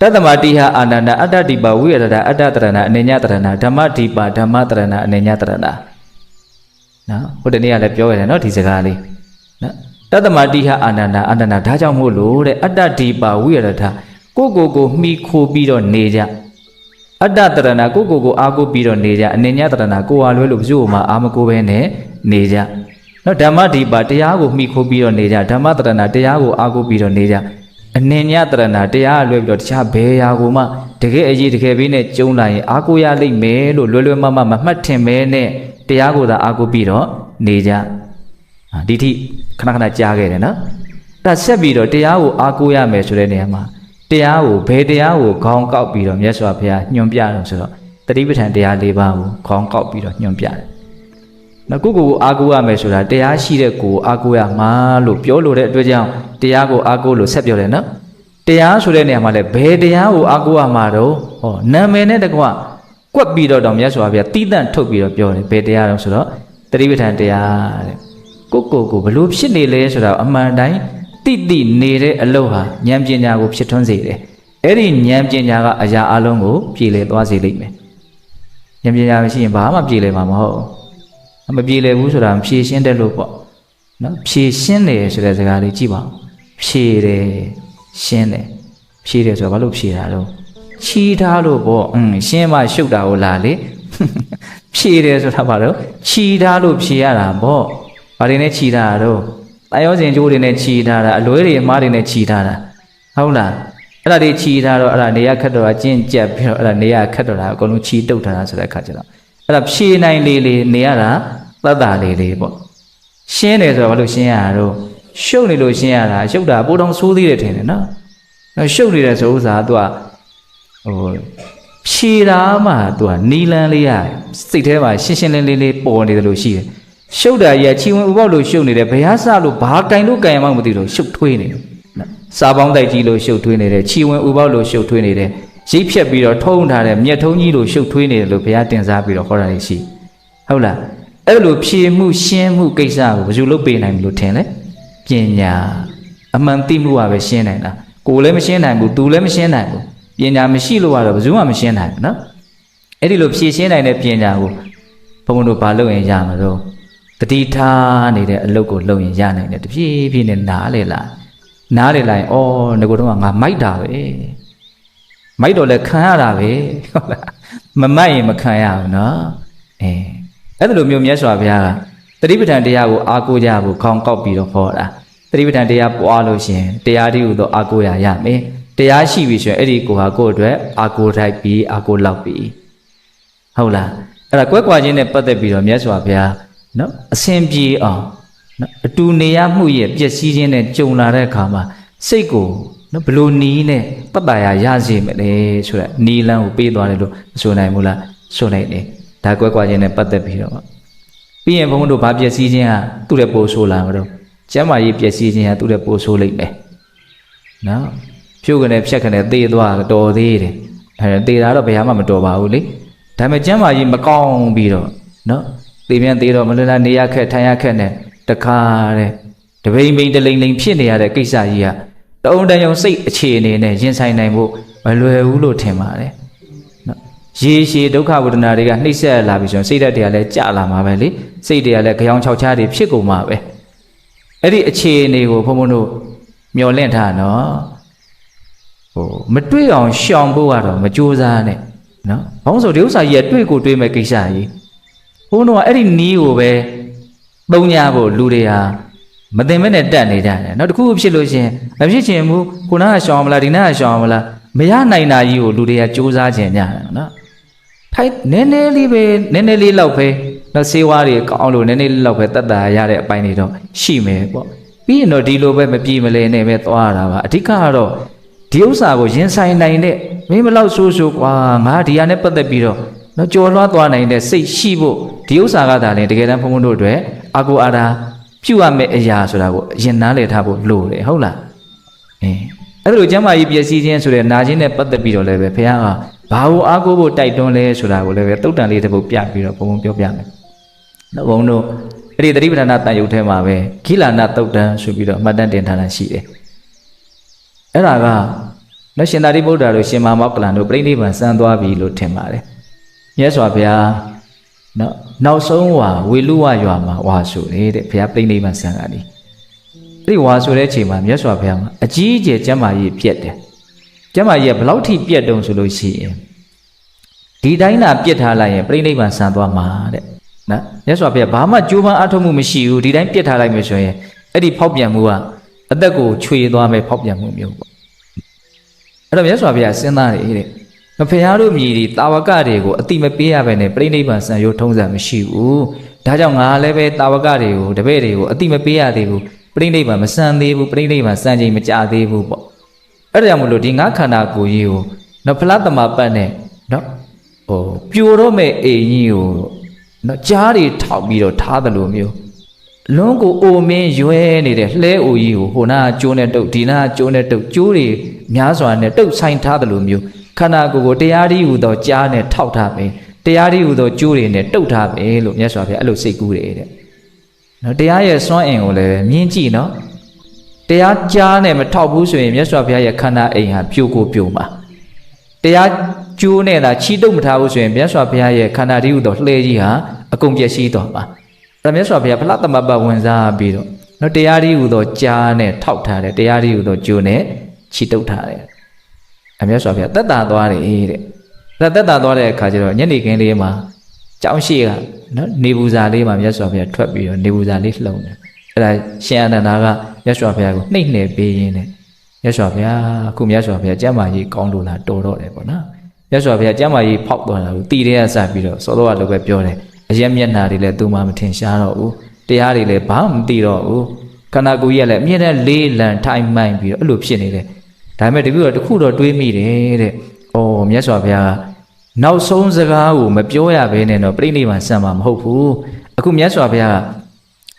တတ္တမတိဟအာနန္ဒအတ္တတိပဝိရဒအတ္တတရဏအနေညတရဏဓမ္မတိပဓမ္မတရဏအနေညတရဏနော်ဟိုတနေ့ကလည်းပြောရတယ်နော်ဒီစကားလေးနော်တတ္တမတိဟအာနန္ဒဒါကြောင့်မို့လို့တဲ့အတ္တတိပဝိရဒကိုမှီခိုပြီးတော့နေကြအတ္တတရဏကိုအားကိုပြီးတော့နေကြအနေညတရဏကိုအားလွဲလို့ဘယ်သူမှအာမကိုပဲနဲ့နေကြနော်ဓမ္မတိပတရားကိုမှီခိုပြီးတော့နေကြဓမ္မတရဏတရားကိုအားကိုပြီးတော့နေကြအနေညတရဏတရားလွဲပြီးတော့တခြားဘယ်ရာကိုမှတကယ်အရေးတကယ်ပြီးနဲ့ကျုံလာရင်အားကိုရလိမ့်မယ်လို့လွယ်မမှတ်ထင်မဲနဲ့တရားကိုသာအားကိုပြီးတော့နေကြဒီထိခဏခဏကြားခဲ့တယ်နော်ဒါဆက်ပြီးတော့တရားကိုအားကိုရမယ်ဆိုတဲ့နေရာမှာတရားကိုဘယ်တရားကိုခေါင်းကောက်ပြီးတော့မြတ်စွာဘုရားညွှန်ပြတယ်ဆိုတော့တတိပဋ္ဌာန်တရား၄ပါးကိုခေါင်းကောက်ပြီးတော့ညွှန်ပြတယ်နော်ကိုအားကိုရမယ်ဆိုတာတရားရှိတဲ့ကိုအားကိုရမှာလို့ပြောလို့တဲ့အတွက်ကြောင့်တရားကိုအားကိုလို့ဆက်ပြောတယ်နော်တရားဆိုတဲ့နေရာမှာလည်းဘယ်တရားကိုအားကိုရမှာတော့ဟောနာမည်နဲ့တကွကွက်ပြီးတော့မြတ်စွာဘုရားတီးတန့်ထုတ်ပြီးတော့ပြောတယ်ဘယ်တရားတော့ဆိုတော့တတိပဋ္ဌာန်တရားတဲ့ကိုဘလို့ဖြစ်နေလဲဆိုတော့အမှန်တိုင်းတိနေတဲ့အလုပ်ဟာဉာဏ်ပညာကိုဖြစ်ထွန်းစေတယ်အဲ့ဒီဉာဏ်ပညာကအရာအလုံးကိုပြည်လည်သွားစေလိမ့်မယ်ဉာဏ်ပညာမရှိရင်ဘာမှပြည်လည်မှာမဟုတ်မပြည်လည်ဘူးဆိုတာဖြည့်ရှင်းတယ်လို့ပေါ့နော်ဖြည့်ရှင်းတယ်ဆိုတဲ့စကားလေးကြည့်ပါဦးဖြည့်တယ်ရှင်းတယ်ဖြည့်တယ်ဆိုတော့ဘာလို့ဖြည့်တာတော့ချီထားလို့ပေါ့ရှင်းမှရှုပ်တာကိုလာလေဖြည့်တယ်ဆိုတာဘာလို့ချီထားလို့ဖြည့်ရတာပေါ့ဘာတွေနဲ့ချီထားတာတော့တာယောစဉ်ကျိုးတွေနဲ့ချီထားတာအလွဲတွေအမားတွေနဲ့ချီထားတာဟုတ်လားအဲ့ဒါတွေချီထားတော့အဲ့ဒါနေရခက်တော့အကျင့်ကြက်ပြီးတော့အဲ့ဒါနေရခက်တော့တာအကုန်လုံးချီတုတ်ထားတာဆိုတဲ့အခါကျတော့အဲ့ဒါဖြည့်နိုင်လေးနေရတာသတ္တလေးပေါ့ရှင်းတယ်ဆိုတော့ဘာလို့ရှင်းရတာတော့ရှုပ်နေလို့ရှင်းရတာရှုပ်တာပိုးတောင်ဆိုးသေးတယ်ထင်တယ်နော်ရှုပ်နေတယ်ဆိုဥစ္စာကသူက ဖြေတာမှသူကနီလန်းလေးရစိတ်ထဲမှာရှင်းရှင်းလင်းလင်းလေးပေါ်နေတယ်လို့ရှိတယ်ရှုပ်တာကြီးကချီဝင်ဥပေါက်လို့ရှုပ်နေတယ်ဘယ်ဟာစလို့ဘာကင်လို့ကင်မှမသိလို့ရှုပ်ထွေးနေတယ်စာပေါင်းတိုက်ကြီးလို့ရှုပ်ထွေးနေတယ်ချီဝင်ဥပေါက်လို့ရှုပ်ထွေးနေတယ်ရိပ်ဖြက်ပြီးတော့ထုံးထားတဲ့မြက်ထုံးကြီးလို့ရှုပ်ထွေးနေတယ်လို့ဘုရားတင်စားပြီးတော့ခေါ်တာရှိဟုတ်လားအဲ့လိုဖြေမှုရှင်းမှုကိစ္စကိုဘယ်သူလုပ်ပေးနိုင်မလို့ထင်လဲပညာအမှန်သိမှုကပဲရှင်းနိုင်တာကိုယ်လည်းမရှင်းနိုင်ဘူးသူလည်းမရှင်းနိုင်ဘူးပညာမရှိလို့ကတော့ဘယ်သူမှမရှင်းနိုင်ဘူးနော်အဲ့ဒီလိုဖြေရှင်းနိုင်တဲ့ပညာကိုဘုံဘုံတို့ဘာလုပ်ရင်ရမှာတော့တတိထားနေတဲ့အလုပ်ကိုလုပ်ရင်ရနိုင်တယ်တဖြည်းဖြည်းနဲ့နားလေလာနားလေလိုက်ဩငါကတော့ငါမိုက်တာပဲမိုက်တော့လည်းခံရတာပဲဟုတ်လားမမိုက်ရင်မခံရဘူးနော်အဲ့ဒါလိုမျိုးမြတ်စွာဘုရားကတတိပဋ္ဌာန်တရားကိုအားကိုးကြဖို့ခေါင်းကောက်ပြီးတော့ဟောတာတတိပဋ္ဌာန်တရားပွားလို့ရှင်တရားတည်းဟူသောအားကိုးရမယ်တရားရှိပြီဆိုရင်အဲ့ဒီကိုဟာကိုယ့်အတွက်အားကိုးထိုက်ပြီးအားကိုးလောက်ပြီးဟုတ်လားအဲ့ဒါကွက်ကွာချင်းနဲ့ပတ်သက်ပြီးတော့မြတ်စွာဘုရားနော်အစဉ်ပြေအောင်နော်အတူနေရမှုရဲ့ပျက်စီးခြင်းနဲ့ကြုံလာတဲ့အခါမှာစိတ်ကိုနော်ဘလို့နီးနဲ့တတ်တာရစေမလဲဆိုတဲ့နီးလန်းကိုပေးသွားတယ်လို့မဆိုနိုင်ဘူးလားဆိုနိုင်တယ်ဒါကွက်ကွာချင်းနဲ့ပတ်သက်ပြီးတော့ပြီးရင်ဘုန်းဘုန်းတို့ဘာပျက်စီးခြင်းဟာသူ့ရဲ့ပိုးဆိုးလာမလို့ကျမ်းမာရေးပျက်စီးခြင်းဟာသူ့ရဲ့ပိုးဆိုးလိမ့်မယ်နော်ဖြုတ်ကနေဖြတ်ကနေသေသွားတော်သေးတယ်အဲသေတာတော့ဘယ်မှမတော်ပါဘူးလေဒါပေမဲ့ကျမ်းမာရေးမကောင်းပြီးတော့နော်သေပြန်သေးတော့မလွန်လားနေရခက်ထိုင်ရခက်နဲ့တခါတဲ့တပိန်ပိန်တလိန်လိန်ဖြစ်နေရတဲ့ကိစ္စကြီးကတုံးတန်ယုံစိတ်အခြေအနေနဲ့ရင်ဆိုင်နိုင်ဖို့မလွယ်ဘူးလို့ထင်ပါတယ်နော်ရေရှည်ဒုက္ခဝေဒနာတွေကနှိမ့်ဆက်လာပြီဆိုရင်စိတ်ဓာတ်တွေကလည်းကျလာမှာပဲလေစိတ်တွေကလည်းကြောင်ချောက်ချားတွေဖြစ်ကုန်မှာပဲအဲ့ဒီအခြေအနေကိုဘုံဘုံတို့မျောလင့်ထားနော်မတွေ့အောင်ရှောင်ဖို့ကတော့မကြိုးစားနဲ့နော်ဘောင်းဆိုဒီဥစ္စာကြီးကတွေ့ကိုတွေ့မဲ့ကိစ္စကြီးဘုန်းတော်ကအဲ့ဒီနီးကိုပဲသုံးညဖို့လူတွေဟာမသိမဲ့နဲ့တက်နေကြတယ်နောက်တစ်ခုဖြစ်လို့ရှင်မဖြစ်ချင်ဘူးခုနကရှောင်မလားဒီနားကရှောင်မလားမရနိုင်တာကြီးကိုလူတွေကကြိုးစားခြင်းညတယ်နော်ထိုက်နည်းနည်းလေးပဲနည်းနည်းလေးလောက်ပဲနော်စေဝါတွေကောင်းလို့နည်းနည်းလေးလောက်ပဲတတ်တာရတဲ့အပိုင်းတွေတော့ရှိမယ်ပေါ့ပြီးရင်တော့ဒီလိုပဲမပြေမလဲနဲ့ပဲသွားရတာပါအဓိကကတော့ဒီဥစ္စာကိုရင်ဆိုင်နိုင်တဲ့မင်းမလောက်ဆိုးဆိုးကွာငါဒီဟာနဲ့ပတ်သက်ပြီးတော့နော်ကြော်လွှားသွားနိုင်တဲ့စိတ်ရှိဖို့ဒီဥစ္စာကသာလေတကယ်တမ်းဘုန်းဘုန်းတို့အတွက်အာကိုအာရာပြုရမယ့်အရာဆိုတာကိုအရင်နားလည်ထားဖို့လိုတယ်ဟုတ်လားအဲ့ဒါလိုကျမ်းမာရေးပျက်စီးခြင်းဆိုတဲ့နာခြင်းနဲ့ပတ်သက်ပြီးတော့လည်းပဲဘုရားကဘာကိုအားကိုးဖို့တိုက်တွန်းလဲဆိုတာကိုလည်းပဲတုတ်တန်လေးတစ်ပုဒ်ပြပြီးတော့ဘုံဘုံပြောပြမယ်နော်ဘုံတို့အဲ့ဒီသတိပဋ္ဌာန်တန်ယုတ်ထဲမှာပဲခိလာနာတုတ်တန်ဆိုပြီးတော့မှတ်တမ်းတင်ထားတာရှိတယ်အဲ့ဒါကနော်ရှင်သာရိပုတ္တရာတို့ရှင်မမောက္ကလန်တို့ပြိဋိဘံစံသွားပြီလို့ထင်ပါတယ်မြတ်စွာဘုရားနော်နောက်ဆုံးဝေလူဝရွာမှာဝါဆိုတယ်တဲ့ဘုရားပြိဋိဘံစံကဒီအဲ့ဒီဝါဆိုတဲ့အချိန်မှာမြတ်စွာဘုရားမှာအကြီးအကျယ်ကျမ်းမာရေးပြက်တယ်ကျမ်းမာရေးကဘယ်လောက်ထိပြက်တုံဆိုလို့ရှိရင်ဒီတိုင်းသာပြက်ထားလိုက်ရင်ပြိဋိဘံစံသွားမှာတဲ့နော်မြတ်စွာဘုရားဘာမှကြိုးပမ်းအားထုတ်မှုမရှိဘူးဒီတိုင်းပြက်ထားလိုက်မယ်ဆိုရင်အဲ့ဒီဖောက်ပြန်မှုကအသက်ကိုချွေသွားမယ်ဖောက်ပြန်မှုမျိုးပေါ့အဲ့တော့မြတ်စွာဘုရားစဉ်းစားတယ်တဲ့မဖျားတို့မြည်ဒီတာဝကတွေကိုအတိမပေးရပဲနဲ့ပြိဋိဘံစံရိုးထုံးစံမရှိဘူးဒါကြောင့်ငါလည်းပဲတာဝကတွေကိုတပည့်တွေကိုအတိမပေးရသေးဘူးပြိဋိဘံမစံသေးဘူးပြိဋိဘံစံချိန်မကြသေးဘူးပေါ့အဲ့ဒါကြောင့်မလို့ဒီငါခန္ဓာကိုယ်ကြီးကိုနော်ဖလားတမပတ်နဲ့နော်ပြိုတော့မဲ့အိမ်ကြီးကိုနော်ကြားတွေထောက်ပြီးတော့ထားတယ်လို့မျိုးလွန်းကိုအိုမင်းရွဲနေတဲ့လှဲအိုကြီးကိုဟိုနာကျိုးနဲ့တုတ်ဒီနာကျိုးနဲ့တုတ်ကျိုးတွေများစွာနဲ့တုတ်ဆိုင်ထားတယ်လို့မျိုးခန္ဓာကိုယ်ကိုတရားရည်ဟူသောကြားနဲ့ထောက်ထားမယ်တရားရည်ဟူသောကျိုးတွေနဲ့တုတ်ထားမယ်လို့မြတ်စွာဘုရားအဲ့လိုစိတ်ကူးတယ်တဲ့နော်တရားရဲ့စွမ်းအင်ကိုလည်းမြင်ကြည့်နော်တရားကြားနဲ့မထောက်ဘူးဆိုရင်မြတ်စွာဘုရားရဲ့ခန္ဓာအိမ်ဟာပြိုကိုပြိုမှာတရားကျိုးနဲ့သာချီတုတ်မထားဘူးဆိုရင်မြတ်စွာဘုရားရဲ့ခန္ဓာရည်ဟူသောလှဲကြီးဟာအကုန်ပျက်စီးသွားမှာဒါမြတ်စွာဘုရားဖလားတမပတ်ဝင်စားပြီးတော့နော်တရားရည်ဟူသောကြားနဲ့ထောက်ထားတယ်တရားရည်ဟူသောကျိုးနဲ့ချီတုတ်ထားတယ်အမြတ်စွာဘုရားသက်သာသွားတယ်တဲ့သက်သာသွားတဲ့အခါကျတော့ညနေခင်းလေးမှာကြောင်းရှိကနော်နေပူဇာလေးမှာမြတ်စွာဘုရားထွက်ပြီးတော့နေပူဇာလေးလှုံတယ်အဲ့ဒါရှင်အနန္ဒာကမြတ်စွာဘုရားကိုနှိမ့်နှဲပေးရင်းနဲ့မြတ်စွာဘုရားအခုမြတ်စွာဘုရားကျမ်းမာရေးကောင်းလို့လားတော်တော့တယ်ပေါ့နော်မြတ်စွာဘုရားကျမ်းမာရေးဖောက်သွားတာကိုတည်တဲ့ကစပြီးတော့စောတော်ကလည်းပဲပြောတယ်အရက်မျက်နှာတွေလည်းသူမှမထင်ရှားတော့ဘူးတရားတွေလည်းဘာမှမသိတော့ဘူးခန္ဓာကိုယ်ကြီးကလည်းအမြဲတမ်းလေးလံထိုင်မှန်ပြီးတော့အဲ့လိုဖြစ်နေတယ်ဒါပေမဲ့တပည့်တော်တခုတော့တွေးမိတယ်တဲ့။အော်မြတ်စွာဘုရားက နောက်ဆုံးစကားကိုမပြောရဘဲနဲ့တော့ပြိဋိဘံဆံမှာမဟုတ်ဘူးအခုမြတ်စွာဘုရား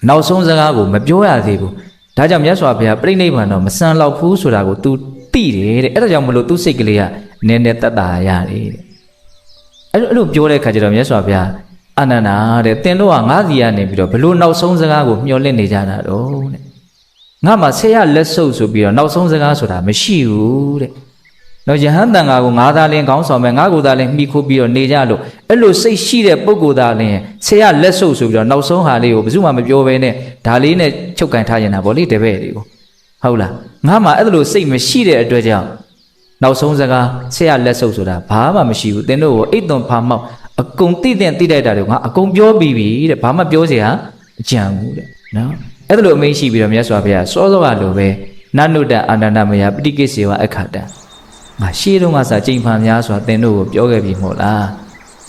နောက်ဆုံးစကားကိုမပြောရသေးဘူးဒါကြောင့်မြတ်စွာဘုရားပြိဋိဘံတော့မဆံတော့ဘူးဆိုတာကို तू သိတယ်တဲ့အဲ့ဒါကြောင့်မလို့ तू စိတ်ကလေးကနည်းနည်းတတ်တာရတယ်တဲ့အဲ့လိုပြောတဲ့ခါကျတော့မြတ်စွာဘုရားအာနန္ဒာတဲ့သင်တို့ကငါးစီကနေပြီးတော့ဘလို့နောက်ဆုံးစကားကိုမျှော်လင့်နေကြတာတော့တဲ့ငါမှဆေရလက်ဆုပ်ဆိုပြီးတော့နောက်ဆုံးစကားဆိုတာမရှိဘူးတဲ့နော်ယဟန်တန်ဃာကိုငါးသားလင်းခေါင်းဆောင်မဲ့ငါးကိုယ်သားလင်းမှီခိုးပြီးတော့နေကြလို့အဲ့လိုစိတ်ရှိတဲ့ပုဂ္ဂိုလ်သားလင်းဆေရလက်ဆုပ်ဆိုပြီးတော့နောက်ဆုံးဟာလေးကိုဘယ်သူမှမပြောဘဲနဲ့ဒါလေးနဲ့ချုပ်ကန်ထားနေတာဗောလေတပည့်တွေကိုဟုတ်လားငါမှအဲ့လိုစိတ်မရှိတဲ့အတွက်ကြောင့်နောက်ဆုံးစကားဆေရလက်ဆုပ်ဆိုတာဘာမှမရှိဘူးသင်တို့ကိုအိတ်သွန်ဖာမောက်အကုန်တိတဲ့တိတိုက်တာတွေငါအကုန်ပြောပြီးပြီတဲ့ဘာမှပြောเสียအကြံဘူးတဲ့နော်အဲ့လိုအမိန့်ရှိပြီးတော့မြတ်စွာဘုရားစောစောကလိုပဲနနုတ္တအာနန္ဒမယပဋိကိစ္ဆေဝအခါတံငါရှေးတုန်းကစာကြိမ်ဖန်များစွာသင်တို့ကိုပြောခဲ့ပြီမို့လား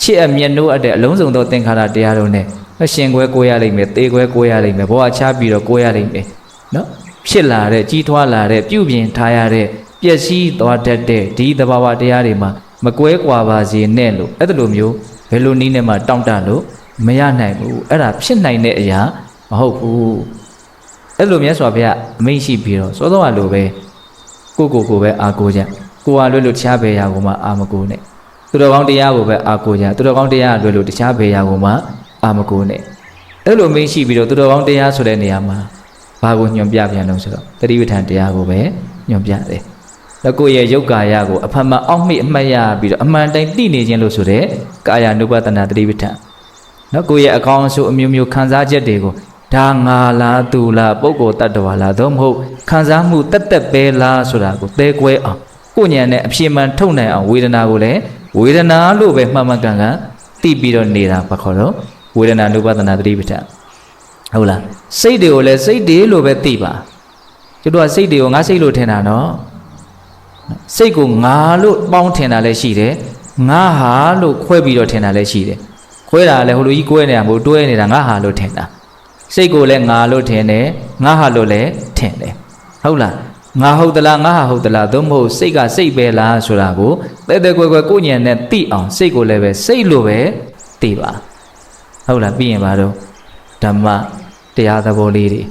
ချစ်အမျက်နှိုးအပ်တဲ့အလုံးစုံသောသင်္ခါရတရားတို့နဲ့ရှင်ခွဲကိုရလိမ့်မယ်သေခွဲကိုရလိမ့်မယ်ဘောအခြားပြီးတော့ကိုရလိမ့်မယ်နော်ဖြစ်လာတဲ့ကြီးထွားလာတဲ့ပြုပြင်ထားရတဲ့ပျက်စီးသွားတတ်တဲ့ဒီသဘာဝတရားတွေမှာမကွဲကွာပါစေနဲ့လို့အဲ့လိုမျိုးဘယ်လိုနည်းနဲ့မှတောင့်တလို့မရနိုင်ဘူးအဲ့ဒါဖြစ်နိုင်တဲ့အရာမဟုတ်ဘူးအဲ့လိုမြတ်စွာဘုရားအမိန့်ရှိပြီးတော့စောစောကလိုပဲကိုပဲအာကိုကြကိုဟာလွတ်လို့တခြားဘယ်ရာကိုမှအာမကိုနဲ့သူတော်ကောင်းတရားကိုပဲအာကိုကြသူတော်ကောင်းတရားလွတ်လို့တခြားဘယ်ရာကိုမှအာမကိုနဲ့အဲ့လိုအမိန့်ရှိပြီးတော့သူတော်ကောင်းတရားဆိုတဲ့နေရာမှာဘာကိုညွန်ပြပြန်လို့ဆိုတော့တတိပဋ္ဌာန်တရားကိုပဲညွန်ပြတယ်แล้วကိုယ့်ရဲ့ရုပ်ကာယကိုအဖမှန်အောက်မေ့အမှတ်ရပြီးတော့အမှန်တိုင်းသိနေခြင်းလို့ဆိုတဲ့ကာယ ानु ပတနာတတိပဋ္ဌာန်နော်ကိုယ့်ရဲ့အကောင်းအဆိုးအမျိုးမျိုးခံစားချက်တွေကိုဒါငါလားသူလားပုဂ္ဂိုလ်တ attva လားသို့မဟုတ်ခံစားမှုတက်ပဲလားဆိုတာကိုသဲကွဲအောင်ကိုဉာဏ်နဲ့အပြည့်မှန်ထုတ်နိုင်အောင်ဝေဒနာကိုလည်းဝေဒနာလို့ပဲမှန်မှန်ကန်ကန်သိပြီးတော့နေတာဘာခေါ်တော့ဝေဒနာ ानु ပတနာတတိပဋ္ဌာန်ဟုတ်လားစိတ်တွေကိုလည်းစိတ်တွေလို့ပဲသိပါကျွတ်တော့စိတ်တွေကိုငါစိတ်လို့ထင်တာနော်စိတ်ကိုငါလို့ပေါင်းထင်တာလည်းရှိတယ်ငါဟာလို့ခွဲပြီးတော့ထင်တာလည်းရှိတယ်ခွဲတာလည်းဟိုလိုကြီးကွဲနေတာမဟုတ်တွဲနေတာငါဟာလို့ထင်တာစိတ်ကိုလည်းငါလို့ထင်တယ်ငါဟာလို့လည်းထင်တယ်ဟုတ်လားငါဟုတ်သလားငါဟာဟုတ်သလားသို့မဟုတ်စိတ်ကစိတ်ပဲလားဆိုတာကိုတဲကွယ်ကိုဉာဏ်နဲ့သိအောင်စိတ်ကိုလည်းပဲစိတ်လို့ပဲသိပါဟုတ်လားပြီးရင်ပါတော့ဓမ္မတရားသဘောလေးတွေ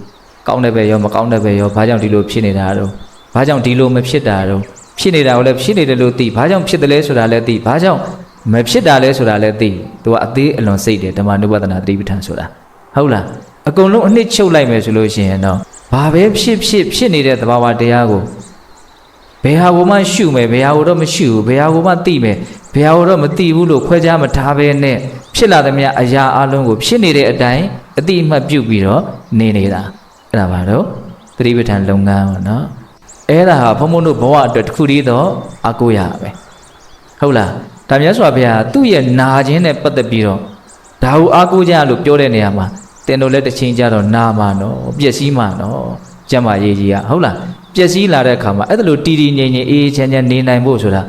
ကောင်းတဲ့ပဲရောမကောင်းတဲ့ပဲရောဘာကြောင့်ဒီလိုဖြစ်နေတာတော့ဘာကြောင့်ဒီလိုမဖြစ်တာတော့ဖြစ်နေတာကိုလည်းဖြစ်နေတယ်လို့သိဘာကြောင့်ဖြစ်တယ်လဲဆိုတာလည်းသိဘာကြောင့်မဖြစ်တာလဲဆိုတာလည်းသိသူကအသေးအလွန်စိတ်တယ်ဓမ္မ ानु ပတနာတတိပဋ္ဌာန်ဆိုတာဟုတ်လားအကုန်လုံးအနှစ်ချုပ်လိုက်မယ်ဆိုလို့ရှိရင်တော့ဘာပဲဖြစ်နေတဲ့သဘာဝတရားကိုဘယ်ဟာကိုမှရှုမယ်ဘယ်ဟာကိုတော့မရှုဘူးဘယ်ဟာကိုမှသိမယ်ဘယ်ဟာကိုတော့မသိဘူးလို့ခွဲခြားမထားဘဲနဲ့ဖြစ်လာသမျှအရာအလုံးကိုဖြစ်နေတဲ့အတိုင်းအတိအမှတ်ပြုပြီးတော့နေနေတာအဲ့ဒါပါတော့တတိပဋ္ဌာန်လုပ်ငန်းပေါ့နော်အဲ့ဒါဟာဘုံဘုံတို့ဘဝအတွက်တစ်ခုတည်းတော့အကိုရပဲဟုတ်လားဒါမြတ်စွာဘုရားသူ့ရဲ့နာခြင်းနဲ့ပတ်သက်ပြီးတော့ဒါဟုအကိုကြလို့ပြောတဲ့နေရာမှာတင်တို့လည်းတစ်ချိန်ကြတော့နာမှာနော်ပျက်စီးမှာနော်ကျမ်းမာရေးကြီးကဟုတ်လားပျက်စီးလာတဲ့အခါမှာအဲ့ဒါလိုတီတီငြိမ်ငြိမ်အေးအေးချမ်းချမ်းနေနိုင်ဖို့ဆိုတာ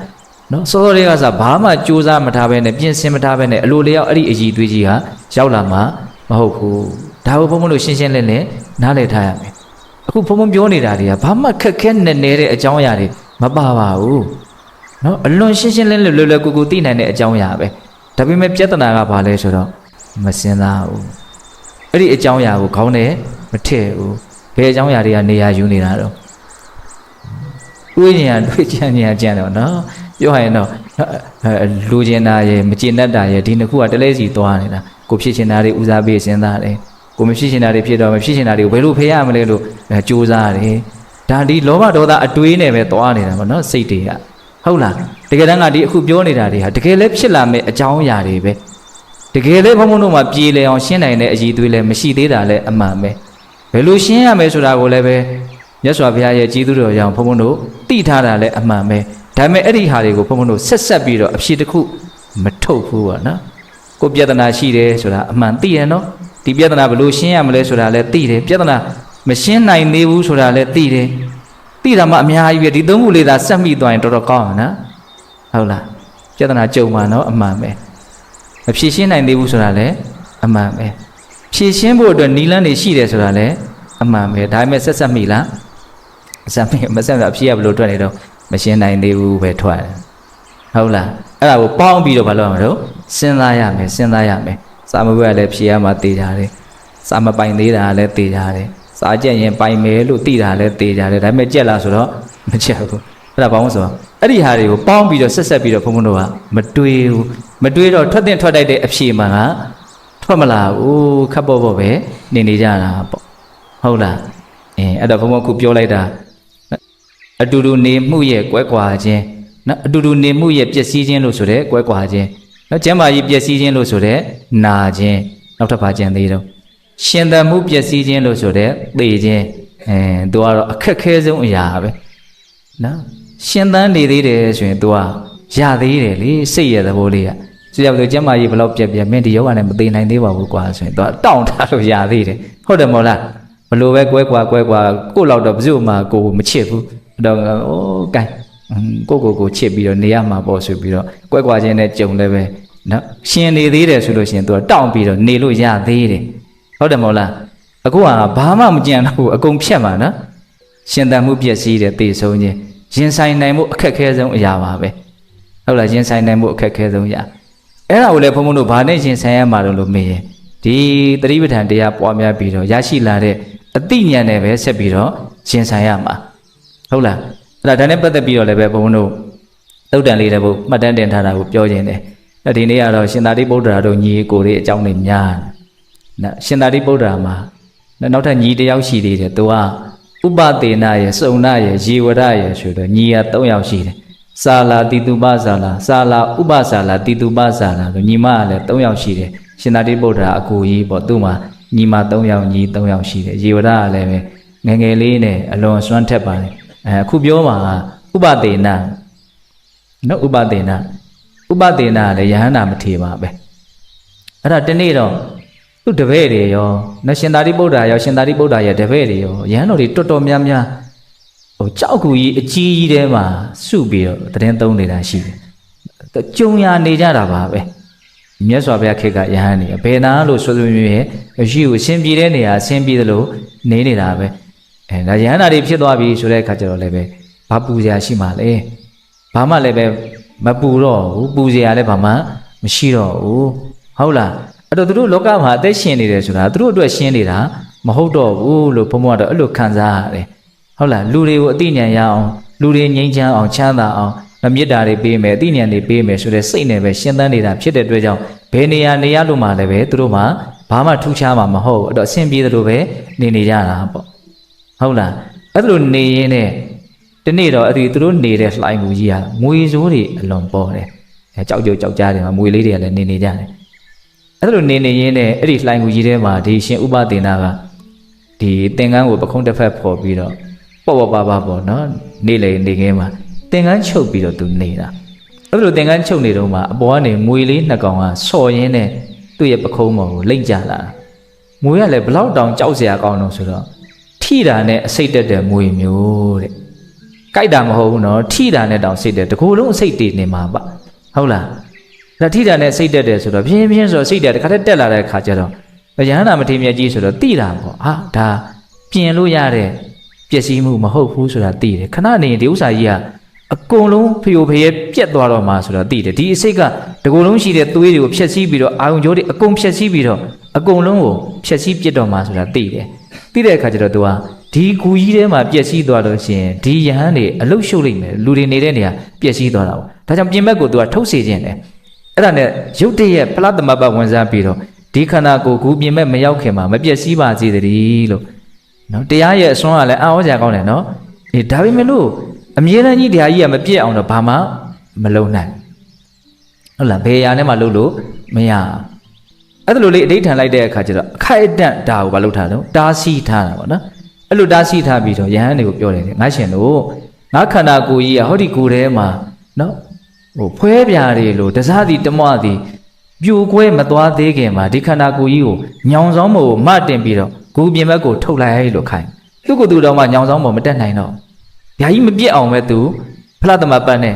နော်စောစောလေးကစားဘာမှကြိုးစားမထားဘဲနဲ့ပြင်ဆင်မထားဘဲနဲ့အလိုလျောက်အဲ့ဒီအည်သွေးကြီးဟာရောက်လာမှာမဟုတ်ဘူးဒါဟုဘုံဘုံတို့ရှင်းရှင်းလင်းလင်းနားလည်ထားရမယ်အခုဘုံဘုံပြောနေတာတွေကဘာမှခက်ခဲနဲ့နေတဲ့အကြောင်းအရာတွေမပါပါဘူးနော်အလွန်ရှင်းရှင်းလင်းလင်းလွယ်လွယ်ကူကူသိနိုင်တဲ့အကြောင်းအရာပဲဒါပေမဲ့ပြဿနာကဘာလဲဆိုတော့မစင်သားဘူးအဲ့ဒီအကြောင်းအရာကိုခေါင်းနဲ့မထည့်ဘူးဘယ်အကြောင်းအရာတွေကနေရာယူနေတာတော့တွေးဉာဏ်ကြံတော့နော်ပြောရရင်တော့လူကျင်တာရယ်မကျင်တတ်တာရယ်ဒီနှစ်ခုကတလဲစီသွားနေတာကိုဖြစ်ချင်တာတွေဦးစားပေးစဉ်းစားတယ်ကိုမဖြစ်ချင်တာတွေဖြစ်တော့မဖြစ်ချင်တာတွေကိုဘယ်လိုဖေးရမလဲလို့ကြိုးစားတယ်ဒါဒီလောဘဒေါသအတွေးနဲ့ပဲသွားနေတာပေါ့နော်စိတ်တွေကဟုတ်လားတကယ်တမ်းကဒီအခုပြောနေတာတွေဟာတကယ်လည်းဖြစ်လာမယ့်အကြောင်းအရာတွေပဲတကယ်လည်းဘုံဘုံတို့မှာပြေလည်အောင်ရှင်းနိုင်တဲ့အည်သွေးလည်းမရှိသေးတာလည်းအမှန်ပဲဘယ်လိုရှင်းရမယ်ဆိုတာကိုလည်းပဲမြတ်စွာဘုရားရဲ့ကျေးဇူးတော်ကြောင့်ဘုံဘုံတို့သိထားတာလည်းအမှန်ပဲဒါပေမဲ့အဲ့ဒီဟာတွေကိုဘုံဘုံတို့ဆက်ပြီးတော့အဖြစ်တစ်ခုမထုတ်ဘူးပေါ့နော်ကိုပြဿနာရှိတယ်ဆိုတာအမှန်သိရနော်ဒီပြဿနာဘယ်လိုရှင်းရမလဲဆိုတာလည်းသိတယ်ပြဿနာမရှင်းနိုင်သေးဘူးဆိုတာလည်းသိတယ်သိတာမှအများကြီးပဲဒီသုံးခုလေးသာစက်မိသွားရင်တော်တော်ကောင်းအောင်နော်ဟုတ်လားပြဿနာကြုံမှာနော်အမှန်ပဲမဖြေရှင်းနိုင်သေးဘူးဆိုတာလည်းအမှန်ပဲဖြေရှင်းဖို့အတွက်နီလန်းတွေရှိတယ်ဆိုတာလည်းအမှန်ပဲဒါပေမဲ့ဆက်မိလားဆက်မိမဆက်တော့အဖြေကဘယ်လိုထွက်နေတော့မရှင်းနိုင်သေးဘူးပဲထွက်ဟုတ်လား အဲ့ဒါကိုပေါင်းပြီးတော့ဘာလုပ်ရမလို့စဉ်းစားရမယ်စာမဘွဲကလည်းဖြေရမှာသိကြတယ်စာမပိုင်သေးတာလည်းသိကြတယ်စာကြက်ရင်ပိုင်မယ်လို့သိတာလည်းသိကြတယ်ဒါပေမဲ့ကြက်လားဆိုတော့မကြက်ဘူးအဲ့ဒါဘာလို့ဆိုတော့အဲ့ဒီဟာတွေကိုပေါင်းပြီးတော့ဆက်ပြီးတော့ဘုန်းဘုန်းတို့ကမတွေးဘူးမတွေးတော့ထွက်တဲ့ထွက်တိုက်တဲ့အဖြေမှန်ကထွက်မလာဘူးခပ်ပေါ့ပေါ့ပဲနေကြတာပေါ့ဟုတ်လားအဲ့တော့ဘုန်းဘုန်းခုပြောလိုက်တာအတူတူနေမှုရဲ့ကွဲကွာခြင်းနော်အတူတူနေမှုရဲ့ပျက်စီးခြင်းလို့ဆိုတဲ့ကွဲကွာခြင်းနော်ကျမ်းမာရေးပျက်စီးခြင်းလို့ဆိုတဲ့နာခြင်းနောက်တစ်ပါးကျန်သေးတော့ရှင်သန်မှုပျက်စီးခြင်းလို့ဆိုတဲ့သေခြင်းသူကတော့အခက်ခဲဆုံးအရာပဲနော်ရှင်သန်နေသေးတယ်ဆိုရင်သူကရသေးတယ်လေစိတ်ရဲ့သဘောလေးကဆိုကြလို့ကျမ်းမာရေးဘလောက်ပြက်မင်းဒီယောဂနဲ့မသိနိုင်သေးပါဘူးကွာဆိုရင်သူကတောင့်ထားလို့ရသေးတယ်ဟုတ်တယ်မဟုတ်လားဘလို့ပဲကွဲကွာကို့လောက်တော့ဘယ်သူမှကိုမချစ်ဘူးတော့အိုးကဲကိုချစ်ပြီးတော့နေရမှာပေါ့ဆိုပြီးတော့ကွဲကွာခြင်းနဲ့ကြုံလည်းပဲနော်ရှင်နေသေးတယ်ဆိုလို့ရှိရင်သူကတောင့်ပြီးတော့နေလို့ရသေးတယ်ဟုတ်တယ်မဟုတ်လားအခုကဘာမှမကြံတော့ဘူးအကုန်ဖြတ်မှာနော်ရှင်သန်မှုပျက်စီးတယ်သေဆုံးခြင်းရင်ဆိုင်နိုင်မှုအခက်ခဲဆုံးအရာပါပဲဟုတ်လားရင်ဆိုင်နိုင်မှုအခက်ခဲဆုံးအရာအဲ့ဒါကိုလည်းဘုန်းဘုန်းတို့ဘာနဲ့ရင်ဆိုင်ရမှာလို့မေးရင်ဒီသတိပဋ္ဌာန်တရားပွားများပြီးတော့ရရှိလာတဲ့အသိဉာဏ်နဲ့ပဲဆက်ပြီးတော့ရင်ဆိုင်ရမှာဟုတ်လားအဲ့ဒါနဲ့ပတ်သက်ပြီးတော့လည်းပဲဘုန်းဘုန်းတို့သုတ်တန်လေးတဲ့ဘုမှတ်တမ်းတင်ထားတာကိုပြောခြင်းတယ်ဒီနေ့ကတော့ရှင်သာရိပုတ္တရာတို့ညီကိုတွေအကြောင်းတွေများနော်ရှင်သာရိပုတ္တရာမှာနောက်ထပ်ညီတစ်ယောက်ရှိသေးတယ်သူကဥပသေနရဲ့စုံနာရဲ့ရေဝရရဲ့ဆိုတော့ညီက3ယောက်ရှိတယ်စာလာတိတုပစာလာစာလာဥပစာလာတိတုပစာလာလို့ညီမကလည်း3ယောက်ရှိတယ်ရှင်သာရိပုတ္တရာအကိုကြီးပေါ့သူ့မှာညီမ3ယောက်ညီ3ယောက်ရှိတယ်ရေဝရကလည်းပဲငယ်ငယ်လေးနဲ့အလွန်စွမ်းထက်ပါတယ်အခုပြောမှာဥပသေနနော်ဥပသေနလည်းယဟန္တာမထေပါပဲအဲ့ဒါတနေ့တော့သူ့တပည့်တွေရောနရှင်သာရိပုတ္တရာရောရှင်သာရိပုတ္တရာရဲ့တပည့်တွေရောယဟန်တော်တွေတော်တော်များများဟိုကြောက်ကူကြီးအကြီးကြီးထဲမှာစုပြီးတော့တရင်သုံးနေတာရှိတယ်ကြုံရနေကြတာပါပဲမြတ်စွာဘုရားခေတ်ကယဟန်နေဘယ်နာလို့ဆွဆွမြဲရှိကိုအရှင်ပြည်တဲ့နေရာအရှင်ပြည်သလိုနေနေတာပဲဒါယဟန်တာတွေဖြစ်သွားပြီဆိုတဲ့အခါကျတော့လည်းပဲဘာပူစရာရှိမှလဲဘာမှလည်းပဲမပူတော့ဘူးပူစရာလည်းဘာမှမရှိတော့ဘူးဟုတ်လားအဲ့တော့သူတို့လောကမှာအသက်ရှင်နေတယ်ဆိုတာသူတို့အတွက်ရှင်းနေတာမဟုတ်တော့ဘူးလို့ဘုံဘုံကတော့အဲ့လိုခံစားရတယ်ဟုတ်လားလူတွေကိုအသိဉာဏ်ရအောင်လူတွေငြိမ်းချမ်းအောင်ချမ်းသာအောင်မေတ္တာတွေပေးမယ်အသိဉာဏ်တွေပေးမယ်ဆိုတဲ့စိတ်နဲ့ပဲရှင်းသန်းနေတာဖြစ်တဲ့အတွက်ကြောင့်ဘယ်နေရာနေရလို့မှလည်းပဲသူတို့မှဘာမှထူးခြားမှာမဟုတ်အဲ့တော့အဆင်ပြေသလိုပဲနေကြတာပေါ့ဟုတ်လားအဲ့လိုနေရင်းနဲ့ဒီနေ့တော့အဲ့ဒီသူတို့နေတဲ့လှိုင်းမူကြီးကမွေစိုးတွေအလွန်ပေါ်တယ်ကြောက်ကြားတယ်မှာမွေလေးတွေကလည်းနေကြတယ်အဲ့လိုနေရင်းနဲ့အဲ့ဒီလှိုင်းကူကြီးထဲမှာဒီရှင်ဥပသေနကဒီသင်္ကန်းကိုပခုံးတစ်ဖက်ဖော်ပြီးတော့ပေါ့ပါပေါ့နော်နေလေနေခင်းမှာသင်္ကန်းချုပ်ပြီးတော့သူနေတာအဲ့လိုသင်္ကန်းချုပ်နေတော့မှအပေါ်ကနေမွေလေးနှစ်ကောင်ကဆော်ရင်းနဲ့သူ့ရဲ့ပခုံးပေါ်ကိုလိမ့်ကြလာမွေကလည်းဘလောက်တောင်ကြောက်စရာကောင်းတော့ဆိုတော့ထိတာနဲ့အစိတ်တက်တဲ့မွေမျိုးတဲ့ကြိုက်တာမဟုတ်ဘူးနော်ထိတာနဲ့တောင်စိတ်တက်တကူလုံးအစိတ်တည်နေမှာပါဟုတ်လားဒါထိတာနဲ့စိတ်တက်တယ်ဆိုတော့ပြင်းဆိုတော့စိတ်တက်တခါတက်လာတဲ့ခါကျတော့ယဟန္တာမထေရမြတ်ကြီးဆိုတော့တိတာပေါ့ဟာဒါပြင်လို့ရတဲ့ပျက်စီးမှုမဟုတ်ဘူးဆိုတာသိတယ်ခဏနေရင်ဒီဥစ္စာကြီးကအကုန်လုံးဖျို့ဖျဲပြက်သွားတော့မှဆိုတော့သိတယ်ဒီအစိတ်ကတကူလုံးရှိတဲ့သွေးတွေကိုဖျက်ဆီးပြီးတော့အာယုံကြောတွေအကုန်ဖျက်ဆီးပြီးတော့အကုန်လုံးကိုဖျက်ဆီးပြစ်တော့မှဆိုတာသိတယ်သိတဲ့အခါကျတော့ तू ကဒီကူကြီးထဲမှာပျက်စီးသွားလို့ရှိရင်ဒီယဟန်တွေအလုတ်ရှုပ်လိုက်မယ်လူတွေနေတဲ့နေရာပျက်စီးသွားတာပေါ့ဒါကြောင့်ပြင်ဘက်ကို तू ကထုတ်စေခြင်းတယ်အဲ့ဒါနဲ့ရုပ်တရက်ဖလားသမဘဝင်စားပြီးတော့ဒီခန္ဓာကိုယ်ကူပြင်မဲ့မရောက်ခင်မှာမပျက်စီးပါစေတည်းလို့နော်တရားရဲ့အစွမ်းကလည်းအံ့ဩစရာကောင်းတယ်နော်ဒါပေမဲ့လို့အမြဲတမ်းကြီးတရားကြီးကမပြည့်အောင်တော့ဘာမှမလုပ်နိုင်ဟုတ်လားဘယ်ရာနဲ့မှလုပ်လို့မရအဲ့ဒါလိုလေးအဋိဌာန်လိုက်တဲ့အခါကျတော့အခိုက်အတန့်ဒါကိုမလုပ်ထားတော့တားဆီးထားတာပေါ့နော်အဲ့လိုတားဆီးထားပြီးတော့ယဟန်တွေကိုပြောတယ်ငါရှင်တို့ငါခန္ဓာကိုယ်ကြီးကဟောဒီကိုယ်ထဲမှာနော်ဟိုဖွဲပြားတွေလို့တစားသည်တမွသည်ပြိုကွဲမသွားသေးခင်မှာဒီခန္ဓာကိုယ်ကြီးကိုညောင်ဆောင်မို့မတင်ပြီးတော့ဂူပြင်ဘက်ကိုထုတ်လိုက်လို့ခိုင်းသူ့ကိုယ်သူတော်မှညောင်ဆောင်မို့မတက်နိုင်တော့ဗျာကြီးမပြစ်အောင်ပဲသူဖလားသမပတ်နဲ့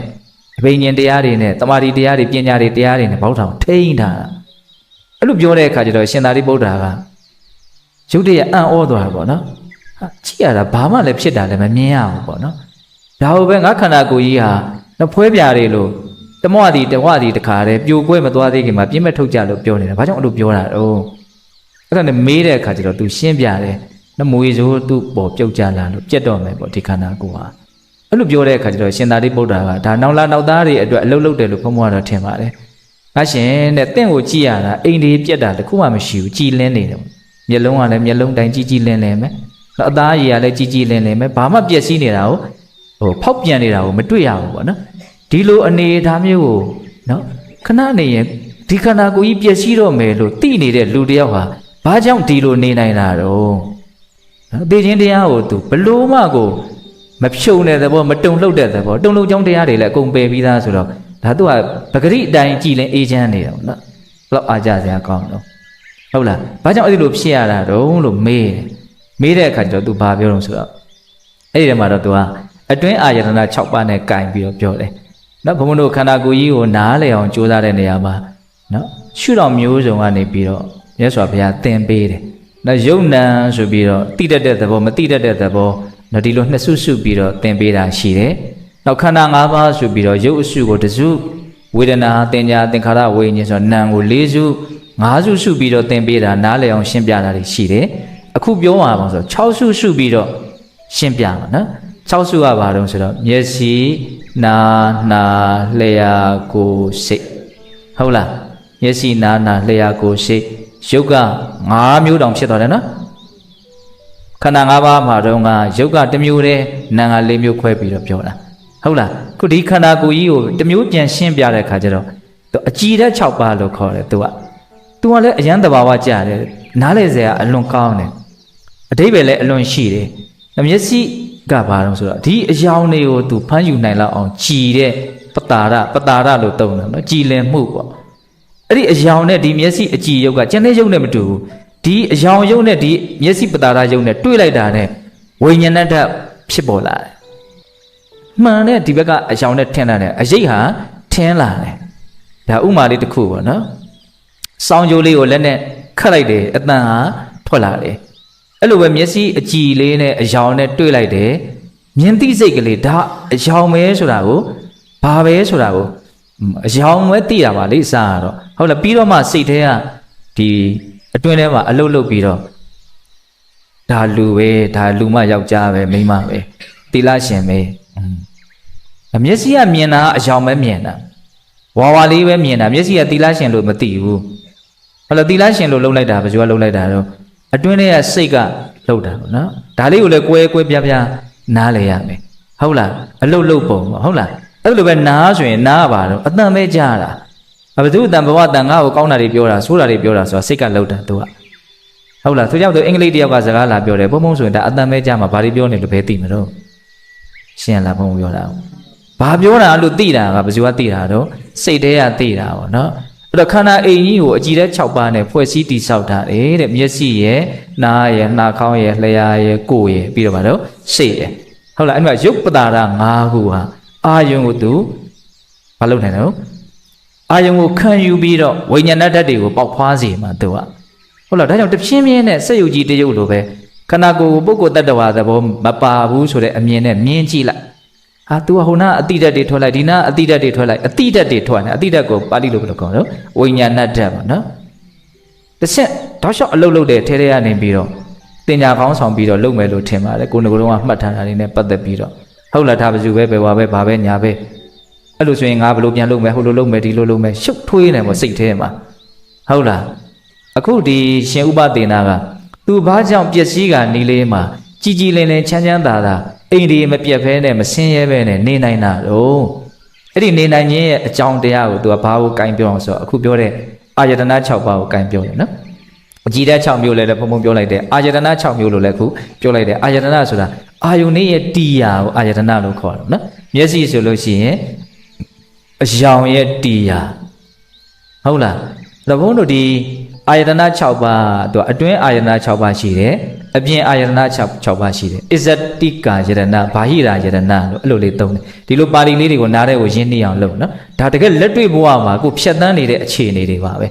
အဘိညာဉ်တရားတွေနဲ့တမာတိတရားတွေပညာတွေတရားတွေနဲ့ဘောက်ထောင်ထိန်းထားတာအဲ့လိုပြောတဲ့အခါကျတော့ရှင်သာရိပုတ္တရာကရုပ်တရက်အံ့ဩသွားတာပေါ့နော်ကြည့်ရတာဘာမှလည်းဖြစ်တာလည်းမမြင်ရဘူးပေါ့နော်ဒါဟုတ်ပဲငါခန္ဓာကိုယ်ကြီးဟာနဖွဲပြားတွေလို့ တမွားဒီတဝါဒီတခါတည်းပြိုကွဲမသွားသေးခင်မှာပြင်းမဲ့ထုတ်ကြလို့ပြောနေတာဘာကြောင့်အဲ့လိုပြောတာတော့အဲ့ဒါနဲ့မေးတဲ့အခါကျတော့ तू ရှင်းပြတယ်နမွေဆိုသူ့ပေါ်ပြုတ်ကြလာလို့ပြတ်တော့မယ်ပေါ့ဒီခန္ဓာကိုယ်ဟာအဲ့လိုပြောတဲ့အခါကျတော့ရှင်သာရိပုတ္တရာကဒါနောက်လာနောက်သားတွေအတွက်အလုပ်လုပ်တယ်လို့ဘုံဘွားတော့ထင်ပါတယ်ငါရှင်တဲ့တင့်ကိုကြည့်ရတာအိမ်ဒီပြက်တာတခုမှမရှိဘူးကြည်လင်းနေတယ်မျက်လုံးကလည်းမျက်လုံးတိုင်းကြည်ကြည်လင်းလင်းပဲနောက်အသားရည်ကလည်းကြည်ကြည်လင်းလင်းပဲဘာမှပျက်စီးနေတာကိုဖောက်ပြန်နေတာကိုမတွေ့ရဘူးပေါ့နော်ဒီလိုအနေအထားမျိုးကိုနော်ခဏနေရင်ဒီခန္ဓာကိုယ်ကြီးပျက်စီးတော့မယ်လို့သိနေတဲ့လူတယောက်ဟာဘာကြောင့်ဒီလိုနေနိုင်တာတော့နော်သိချင်းတရားကိုသူဘလို့မှကိုမဖြုံတဲ့သဘောမတုံလှုပ်တဲ့သဘောတုံလှုပ်ကြောင်းတရားတွေလည်းအကုန်ပယ်ပြီးသားဆိုတော့ဒါသူကပဂရိအတိုင်းကြည်လင်အေးချမ်းနေတာပေါ့နော်ဘလောက်အားကြစရာကောင်းတော့ဟုတ်လားဘာကြောင့်အဲ့ဒီလိုဖြစ်ရတာတော့လို့မေးတဲ့အခါကျတော့ तू ဘာပြောတော့ဆိုတော့အဲ့ဒီထဲမှာတော့ तू ကအတွင်းအာယတနာ6ပါးနဲ့ကင်ပြီးတော့ပြောတယ်နော်ဘုံဘုံတို့ခန္ဓာကိုယ်ကြီးကိုနားလည်အောင်ကြိုးစားတဲ့နေရာမှာနော်ရှုတော်မျိုးစုံကနေပြီးတော့မြတ်စွာဘုရားသင်ပေးတယ်နော်ယုံနံဆိုပြီးတော့တိတတ်တဲ့သဘောမတိတတ်တဲ့သဘောနော်ဒီလိုနှစ်စုစုပြီးတော့သင်ပေးတာရှိတယ်နောက်ခန္ဓာ၅ပါးဆိုပြီးတော့ယုတ်အစုကိုတစုဝေဒနာတင်ညာသင်္ခါရဝိညာဉ်ဆိုတော့နာမ်ကို၄စု၅စုစုပြီးတော့သင်ပေးတာနားလည်အောင်ရှင်းပြတာတွေရှိတယ်အခုပြောရအောင်ဆို6စုစုပြီးတော့ရှင်းပြမှာနော်6စုကဘာတုံးဆိုတော့မျက်စိနာနာလျှာကိုယ်စိတ်ဟုတ်လားမျက်စိနာနာလျှာကိုယ်စိတ်ယုတ်က5မျိုးတောင်ဖြစ်သွားတယ်နော်ခန္ဓာ၅ပါးမှာတော့ကယုတ်က1မျိုးတည်းနာက4မျိုးခွဲပြီးတော့ပြောတာဟုတ်လားခုဒီခန္ဓာကိုယ်ကြီးကို1မျိုးပြန်ရှင်းပြတဲ့အခါကျတော့သူအကြည်တဲ့6ပါးလို့ခေါ်တယ်သူကလည်းအယံတဘာဝကြတယ်နားလေစရာအလွန်ကောင်းတယ်အဓိပ္ပာယ်လည်းအလွန်ရှိတယ်မျက်စိကဘာလို့ဆိုတော့ဒီအယောင်တွေကိုသူဖမ်းယူနိုင်လောက်အောင်ကြည်တဲ့ပတာရလို့သုံးတယ်နော်ကြည်လင်မှုပေါ့အဲ့ဒီအယောင်နဲ့ဒီမျက်စိအကြည်ရုပ်ကကျန်တဲ့ရုပ်နဲ့မတူဘူးဒီအယောင်ရုပ်နဲ့ဒီမျက်စိပတာရရုပ်နဲ့တွေးလိုက်တာနဲ့ဝိညာဏဓာတ်ဖြစ်ပေါ်လာတယ်မှန်တဲ့ဒီဘက်ကအယောင်နဲ့ထင်လာတယ်အရေးဟာထင်းလာတယ်ဒါဥမာလေးတစ်ခုပေါ့နော်စောင်းကြိုးလေးကိုလက်နဲ့ခတ်လိုက်တယ်အတန်ဟာထွက်လာတယ်အဲ့လိုပဲမျက်စိအကြည်လေးနဲ့အယောင်နဲ့တွေ့လိုက်တယ်မြင်သိစိတ်ကလေးဒါအယောင်ပဲဆိုတာကိုဘာပဲဆိုတာကိုအယောင်ပဲသိတာပါလေအစားကတော့ဟုတ်လားပြီးတော့မှစိတ်ထဲကဒီအတွင်းထဲမှာအလုတ်လုတ်ပြီးတော့ဒါလူပဲဒါလူမယောက်ျားပဲမိန်းမပဲသီလရှင်ပဲမျက်စိကမြင်တာအယောင်ပဲမြင်တာဝါလေးပဲမြင်တာမျက်စိကသီလရှင်လို့မသိဘူးဟုတ်လားသီလရှင်လို့လှုပ်လိုက်တာဘယ်သူကလှုပ်လိုက်တာတော့အတွင်းထဲကစိတ်ကလှုပ်တာပေါ့နော်ဒါလေးကိုလည်းကွဲပြားနားလဲရမယ်ဟုတ်လားအလုတ်လုတ်ပုံပေါ့ဟုတ်လားအဲ့လိုပဲနားဆိုရင်နားပါတော့အတန်ပဲကြားတာဘယ်သူအတန်ဘဝတန်ငါ့ကိုကောင်းတာတွေပြောတာဆိုးတာတွေပြောတာဆိုတာစိတ်ကလှုပ်တာသူကဟုတ်လားသူကြောင့်သူအင်္ဂလိပ်တယောက်ကစကားလာပြောတယ်ဘုံဆိုရင်ဒါအတန်ပဲကြားမှာဘာတွေပြောနေလို့ပဲသိမှာတော့ရှင်းလားဘုံပြောတာဘာပြောတာလို့သိတာကဘယ်သူကသိတာတော့စိတ်ထဲကသိတာပေါ့နော်အဲ့တော့ခန္ဓာအိမ်ကြီးကိုအကြည်တဲ့6ပါးနဲ့ဖွဲ့စည်းတည်ဆောက်ထားတယ်တဲ့မျက်စိရယ်နားရယ်နှာခေါင်းရယ်လျှာရယ်ကိုယ်ရယ်ပြီးတော့ဗါတော့စိတ်ရယ်ဟုတ်လားအဲ့မှာရုပ်ပတာရ5ခုဟာအာယုံကိုသူဘာလုပ်နိုင်လဲအာယုံကိုခံယူပြီးတော့ဝိညာဏဓာတ်တွေကိုပေါက်ဖွားစေမှာသူကဟုတ်လားဒါကြောင့်တဖြည်းဖြည်းနဲ့စက်ယုတ်ကြီးတရုပ်လိုပဲခန္ဓာကိုယ်ကိုပုဂ္ဂိုလ်တ attva သဘောမပါဘူးဆိုတဲ့အမြင်နဲ့မြင်ကြည့်လိုက်ဟာ तू ဟိုနာအတိဓာတ်တွေထွက်လိုက်ဒီနာအတိဓာတ်တွေထွက်လိုက်အတိဓာတ်တွေထွက်နေအတိဓာတ်ကိုပါဠိလိုဘယ်လိုခေါ်တော့ဝိညာဏဓာတ်ပါနော်တစ်ချက်တောက်လျှောက်အလုပ်လုပ်တဲ့ထဲထဲကနေပြီးတော့တင်ညာကောင်းဆောင်ပြီးတော့လုပ်မယ်လို့ထင်ပါတယ်ကိုယ်ငကိုယ်ကမှတ်ထားတာလေးနဲ့ပတ်သက်ပြီးတော့ဟုတ်လားဒါပါစုပဲပဲဘာပဲဘာပဲညာပဲအဲ့လိုဆိုရင်ငါဘယ်လိုပြန်လုပ်မယ်ဟိုလိုလုပ်မယ်ဒီလိုလုပ်မယ်ရှုပ်ထွေးနေမှာစိတ်ထဲမှာဟုတ်လားအခုဒီရှင်ဥပဒေနာက तू ဘာကြောင့်ပျက်စီးကနေလေးမှာကြည်ကြည်လင်လင်ချမ်းချမ်းသာသာအိမ်ဒီမပြတ်ဖဲနဲ့မဆင်းရဲပဲနဲ့နေနိုင်တာတော့အဲ့ဒီနေနိုင်ခြင်းရဲ့အကြောင်းတရားကို तू ကဘာကိုကင်ပြောအောင်ဆိုတော့အခုပြောတဲ့အာယတနာ6ပါးကိုကင်ပြောတယ်နော်အကြည်တဲ့6မျိုးလည်းဘုံဘုံပြောလိုက်တယ်အာယတနာ6မျိုးလို့လည်းခုပြောလိုက်တယ်အာယတနာဆိုတာအာယုန်နဲ့ရဲ့တီယာကိုအာယတနာလို့ခေါ်တယ်နော်မျက်စိဆိုလို့ရှိရင်အယောင်ရဲ့တီယာဟုတ်လားဒါဘုံတို့ဒီအာယတနာ6ပါးသူအတွင်းအာယတနာ6ပါးရှိတယ်အပြင်အာယတနာ6ပါးရှိတယ်အစ္ဆတိကာယတနာဘာဟိရာယတနာလို့အဲ့လိုလေးသုံးတယ်ဒီလိုပါဠိလေးတွေကိုနားထဲကိုရင်းနှီးအောင်လုပ်နော်ဒါတကယ်လက်တွေ့ဘဝမှာကိုဖြတ်သန်းနေတဲ့အခြေအနေတွေပါပဲ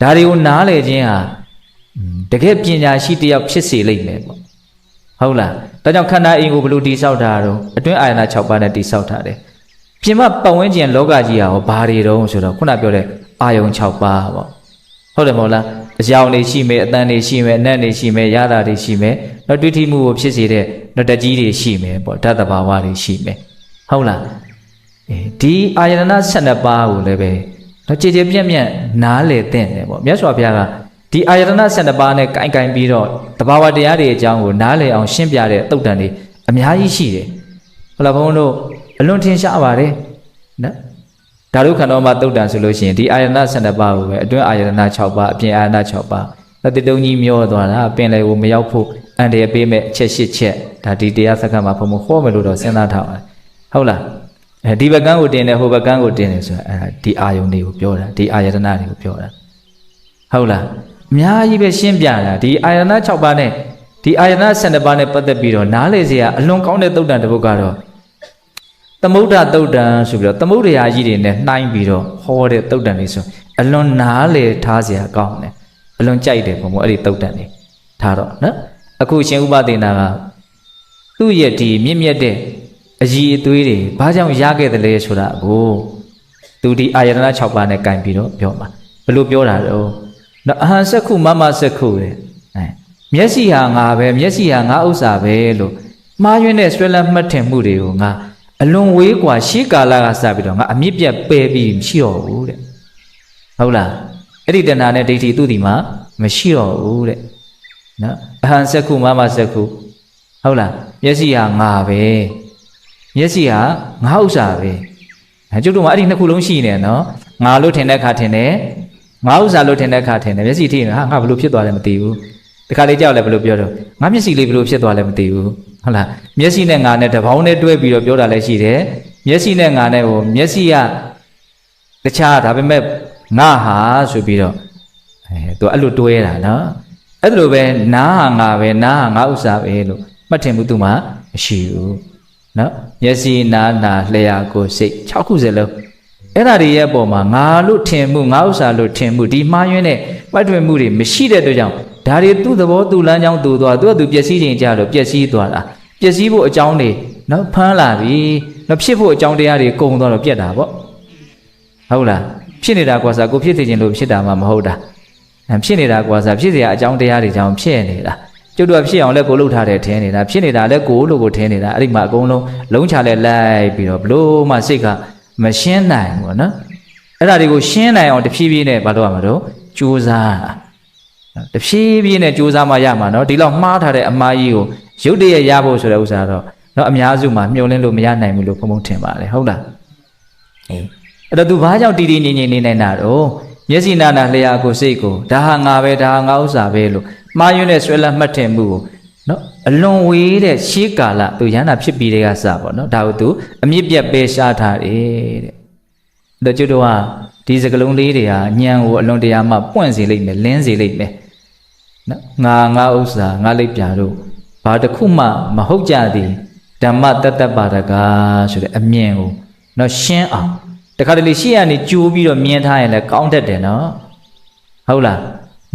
ဒါတွေကိုနားလည်ခြင်းဟာတကယ်ပညာရှိတယောက်ဖြစ်စေလိမ့်မယ်ပေါ့ဟုတ်လားဒါကြောင့်ခန္ဓာအိမ်ကိုဘယ်လိုတည်ဆောက်တာတော့အတွင်းအာယတနာ6ပါးနဲ့တည်ဆောက်ထားတယ် ပြင်မပတ်ဝန်းကျင်လောကကြီးဟာဘာတွေတုံးဆိုတော့ခုနပြောတဲ့အာယုံ6ပါးပေါ့ဟုတ်တယ်မဟုတ်လားအကြောင်းတွေရှိမယ်အတန်တွေရှိမယ်အနတ်တွေရှိမယ်ရတာတွေရှိမယ်တော့တွေ့ထိမှုကိုဖြစ်စေတဲ့တော့တကြီးတွေရှိမယ်ပေါ့ဓာတ်တဘာဝတွေရှိမယ်ဟုတ်လားဒီအာယတနာ12ပါးကိုလည်းပဲတော့ကြည်ကြည်ပြန့်ပြန့်နားလေသင့်တယ်ပေါ့မြတ်စွာဘုရားကဒီအာယတနာ12ပါးနဲ့ကင်ပြီးတော့တဘာဝတရားတွေအကြောင်းကိုနားလေအောင်ရှင်းပြတဲ့တုတ်တန်တွေအများကြီးရှိတယ်ဟုတ်လားဘုန်းတို့အလွန်ထင်ရှားပါတယ်နော်ဓာတုခန္ဓာမှာတုတ်တန်ဆိုလို့ရှိရင်ဒီအာယတနာ12ပါးကိုပဲအတွင်းအာယတနာ6ပါးအပြင်အာယတနာ6ပါးလက်တုံးကြီးမျောသွားတာပင်လေကိုမရောက်ဖို့အန္တရာယ်ပေးမဲ့အချက်8ချက်ဒါဒီတရားစကားမှာဘုံဟောမယ်လို့တော့စဉ်းစားထားပါတယ်ဟုတ်လားဒီဘကန်းကိုတင်တယ်ဟိုဘကန်းကိုတင်တယ်ဆိုတာအဲဒီအာယုန်တွေကိုပြောတာဒီအာယတနာတွေကိုပြောတာဟုတ်လားအများကြီးပဲရှင်းပြတာဒီအာယတနာ6ပါးနဲ့ဒီအာယတနာ12ပါးနဲ့ပတ်သက်ပြီးတော့နားလေစရာအလွန်ကောင်းတဲ့သုတ်တန်တစ်ပုဒ်ကတော့သမုဒ္ဒသုတ်တန်ဆိုပြီးတော့သမုဒ္ဒရာကြီးတွေနဲ့နှိုင်းပြီးတော့ဟောတဲ့သုတ်တန်တွေဆိုအလွန်နားလေထားစရာကောင်းတယ်အလွန်ကြိုက်တယ်ဘုံဘအဲ့ဒီသုတ်တန်တွေထားတော့နော်အခုရှင်ဥပဒေနာကသူ့ရဲ့ဒီမြင့်မြတ်တဲ့အည်အသွေးတွေဘာကြောင့်ရခဲ့တယ်လဲဆိုတာကိုသူဒီအာယတနာ6ပါးနဲ့ကင်ပြီးတော့ပြောမှာဘယ်လိုပြောတာတော့နော်အဟံစက္ခုမမစက္ခုတဲ့မျက်စိဟာငါပဲမျက်စိဟာငါဥစ္စာပဲလို့မှားယွင်းတဲ့ဆွဲလန်းမှတ်ထင်မှုတွေကိုငါအလွန်ဝေးกว่าရှေးကာလကစပြီးတော့ငါအမြင့်ပြတ်ပယ်ပြီးမရှိတော့ဘူးတဲ့ဟုတ်လားအဲ့ဒီတဏှာနဲ့ဒိဋ္ဌိသူ့ဒီမှာမရှိတော့ဘူးတဲ့နော်အဟံစက္ခုမမစက္ခုဟုတ်လားမျက်စိဟာငါပဲမျက်စိဟာငါဥစ္စာပဲကျုပ်တို့မှာအဲ့ဒီနှစ်ခုလုံးရှိနေနော်ငါလို့ထင်တဲ့ခါထင်တယ်ငါဥစ္စာလို့ထင်တဲ့ခါထင်တယ်မျက်စိထိဟာငါဘလို့ဖြစ်သွားလဲမသိဘူးတခါလေကြောက်လဲဘလို့ပြောတော့ငါမျက်စိလေးဘလို့ဖြစ်သွားလဲမသိဘူးဟုတ်လားမျက်စိနဲ့ငါနဲ့တပေါင်းနဲ့တွဲပြီးတော့ပြောတာလည်းရှိတယ်မျက်စိနဲ့ငါနဲ့ဟိုမျက်စိကတခြားဒါပေမဲ့ငါဟာဆိုပြီးတော့သူအဲ့လိုတွဲတာနော်အဲ့လိုပဲနားဟာငါပဲနားဟာငါဥစ္စာပဲလို့မှတ်ထင်မှုသူမှမရှိဘူးနော်မျက်စိနားနာလျှာကိုယ်စိတ်6ခုစလုံးအဲ့ဒါတွေရဲ့အပေါ်မှာငါလို့ထင်မှုငါဥစ္စာလို့ထင်မှုဒီမှားယွင်းတဲ့ပတ်တွင်မှုတွေမရှိတဲ့အတွက်ကြောင့်ဒါတွေသူ့သဘောသူ့လမ်းကြောင်းသူ့သွားသူ့ပျက်စီးခြင်းကြလို့ပျက်စီးသွားတာပျက်စီးဖို့အကြောင်းတွေနော်ဖမ်းလာပြီနော်ဖြစ်ဖို့အကြောင်းတရားတွေကုန်သွားတော့ပြက်တာပေါ့ဟုတ်လားဖြစ်နေတာကွာစားကိုဖြစ်နေခြင်းလို့ဖြစ်တာမှမဟုတ်တာဖြစ်နေတာကွာစားဖြစ်เสียအကြောင်းတရားတွေကြောင့်ဖြစ်နေတာကျုပ်တို့ကဖြစ်အောင်လဲကိုလှုပ်ထားတယ်ထင်းနေတာဖြစ်နေတာလဲကိုလို့ကိုထင်းနေတာအဲ့ဒီမှာအကုန်လုံးလုံးချလဲလိုက်ပြီးတော့ဘလို့မှစိတ်ကမရှင်းနိုင်ဘူးနော်အဲ့ဒါတွေကိုရှင်းနိုင်အောင်တဖြည်းဖြည်းနဲ့ဘာလို့ရမှာတော့ကြိုးစားတဖြည်းဖြည်းနဲ့ကြိုးစားမှရမှာနော်ဒီလောက်မှားထားတဲ့အမှားကြီးကိုရုပ်တရက်ရဖို့ဆိုတဲ့ဥစ္စာတော့နော်အများစုမှာမျှော်လင့်လို့မရနိုင်ဘူးလို့ဘုံဘုံထင်ပါတယ်ဟုတ်လားအဲ့တော့သူဘာကြောင့်တည်တည်ငြိမ်ငြိမ်နေနိုင်တာတော့မျက်စိနာနာလျှာကိုစိတ်ကိုဒါဟာငါပဲဒါဟာငါဥစ္စာပဲလို့မှားယွင်းတဲ့ဆွဲလန်းမှတ်ထင်မှုကိုနော်အလွန်ဝေးတဲ့ရှေးကာလသူရဟန္တာဖြစ်ပြီးတဲ့ကစပေါ့နော်ဒါကိုသူအမြင့်ပြတ်ပယ်ရှားထားတယ်တဲ့ဒါကျွတ်တော့ဒီစကလုံးလေးတွေဟာညံကိုအလွန်တရာမှပွင့်စေလိမ့်မယ်လင်းစေလိမ့်မယ်နော်ငါဥစ္စာငါလိပ်ပြာတို့ဘာတစ်ခုမှမဟုတ်ကြသည်ဓမ္မတတ္တပါဒကဆိုတဲ့အမြင်ကိုနော်ရှင်းအောင်တခါတလေရှေ့ကနေကြိုးပြီးတော့မြင်ထားရင်လည်းကောင်းတတ်တယ်နော်ဟုတ်လား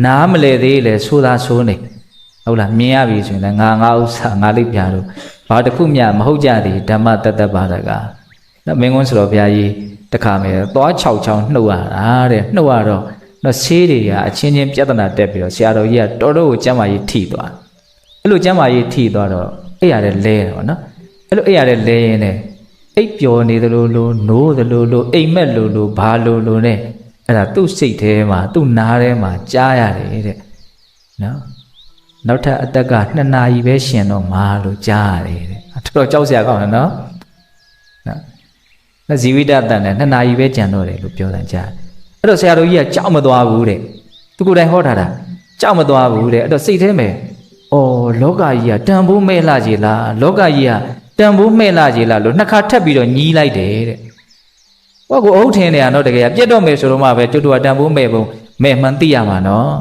နားမလဲသေးလေဆိုသာဆိုနေဟုတ်လားမြင်ရပြီဆိုရင်လည်းငါဥစ္စာငါလိပ်ပြာတို့ဘာတစ်ခုမှမဟုတ်ကြသည်ဓမ္မတတ္တပါဒကနော်မင်းကွန်းဆိုတော့ဘုရားကြီးတခါမယ်သွား6ချောင်းနှုတ်ရတာတဲ့နှုတ်ရတော့နော်ဆေးတွေကအချင်းချင်းပြဿနာတက်ပြီးတော့ဆရာတော်ကြီးကတော်တော်ကိုကျမ်းမာရေးထိသွားအဲ့လိုကျမ်းမာရေးထိသွားတော့အဲ့ရတဲ့လဲတော့နော်အဲ့လိုအဲ့ရတဲ့လဲရင်းနဲ့အိပ်ပျော်နေသလိုလိုနိုးသလိုလိုအိမ်မက်လိုလိုဘာလိုလိုနဲ့အဲ့ဒါသူ့စိတ်ထဲမှာသူ့နားထဲမှာကြားရတယ်တဲ့နော်နောက်ထပ်အသက်က2နာရီပဲရှင်တော့မှာလို့ကြားရတယ်တဲ့တော်တော်ကြောက်စရာကောင်းတယ်နော်ဇီဝိတတန်နဲ့2နာရီပဲကြံတော့တယ်လို့ပြောတယ်ကြားအဲ့တော့ဆရာတော်ကြီးကကြောက်မသွားဘူးတဲ့သူကိုယ်တိုင်ဟောထားတာကြောက်မသွားဘူးတဲ့အဲ့တော့စိတ်ထဲမှာလောကကြီးကတန်ဖိုးမဲ့လာကြီးလားလောကကြီးကတန်ဖိုးမဲ့လာကြီးလားလို့နှစ်ခါထပ်ပြီးတော့ညီးလိုက်တယ်တဲ့ဟောကိုအဟုတ်ထင်းနေရတော့တကယ်ပြတ်တော့မယ်ဆိုတော့မှပဲကျွတ်တို့ကတန်ဖိုးမဲ့ပုံမဲ့မှန်သိရမှာနော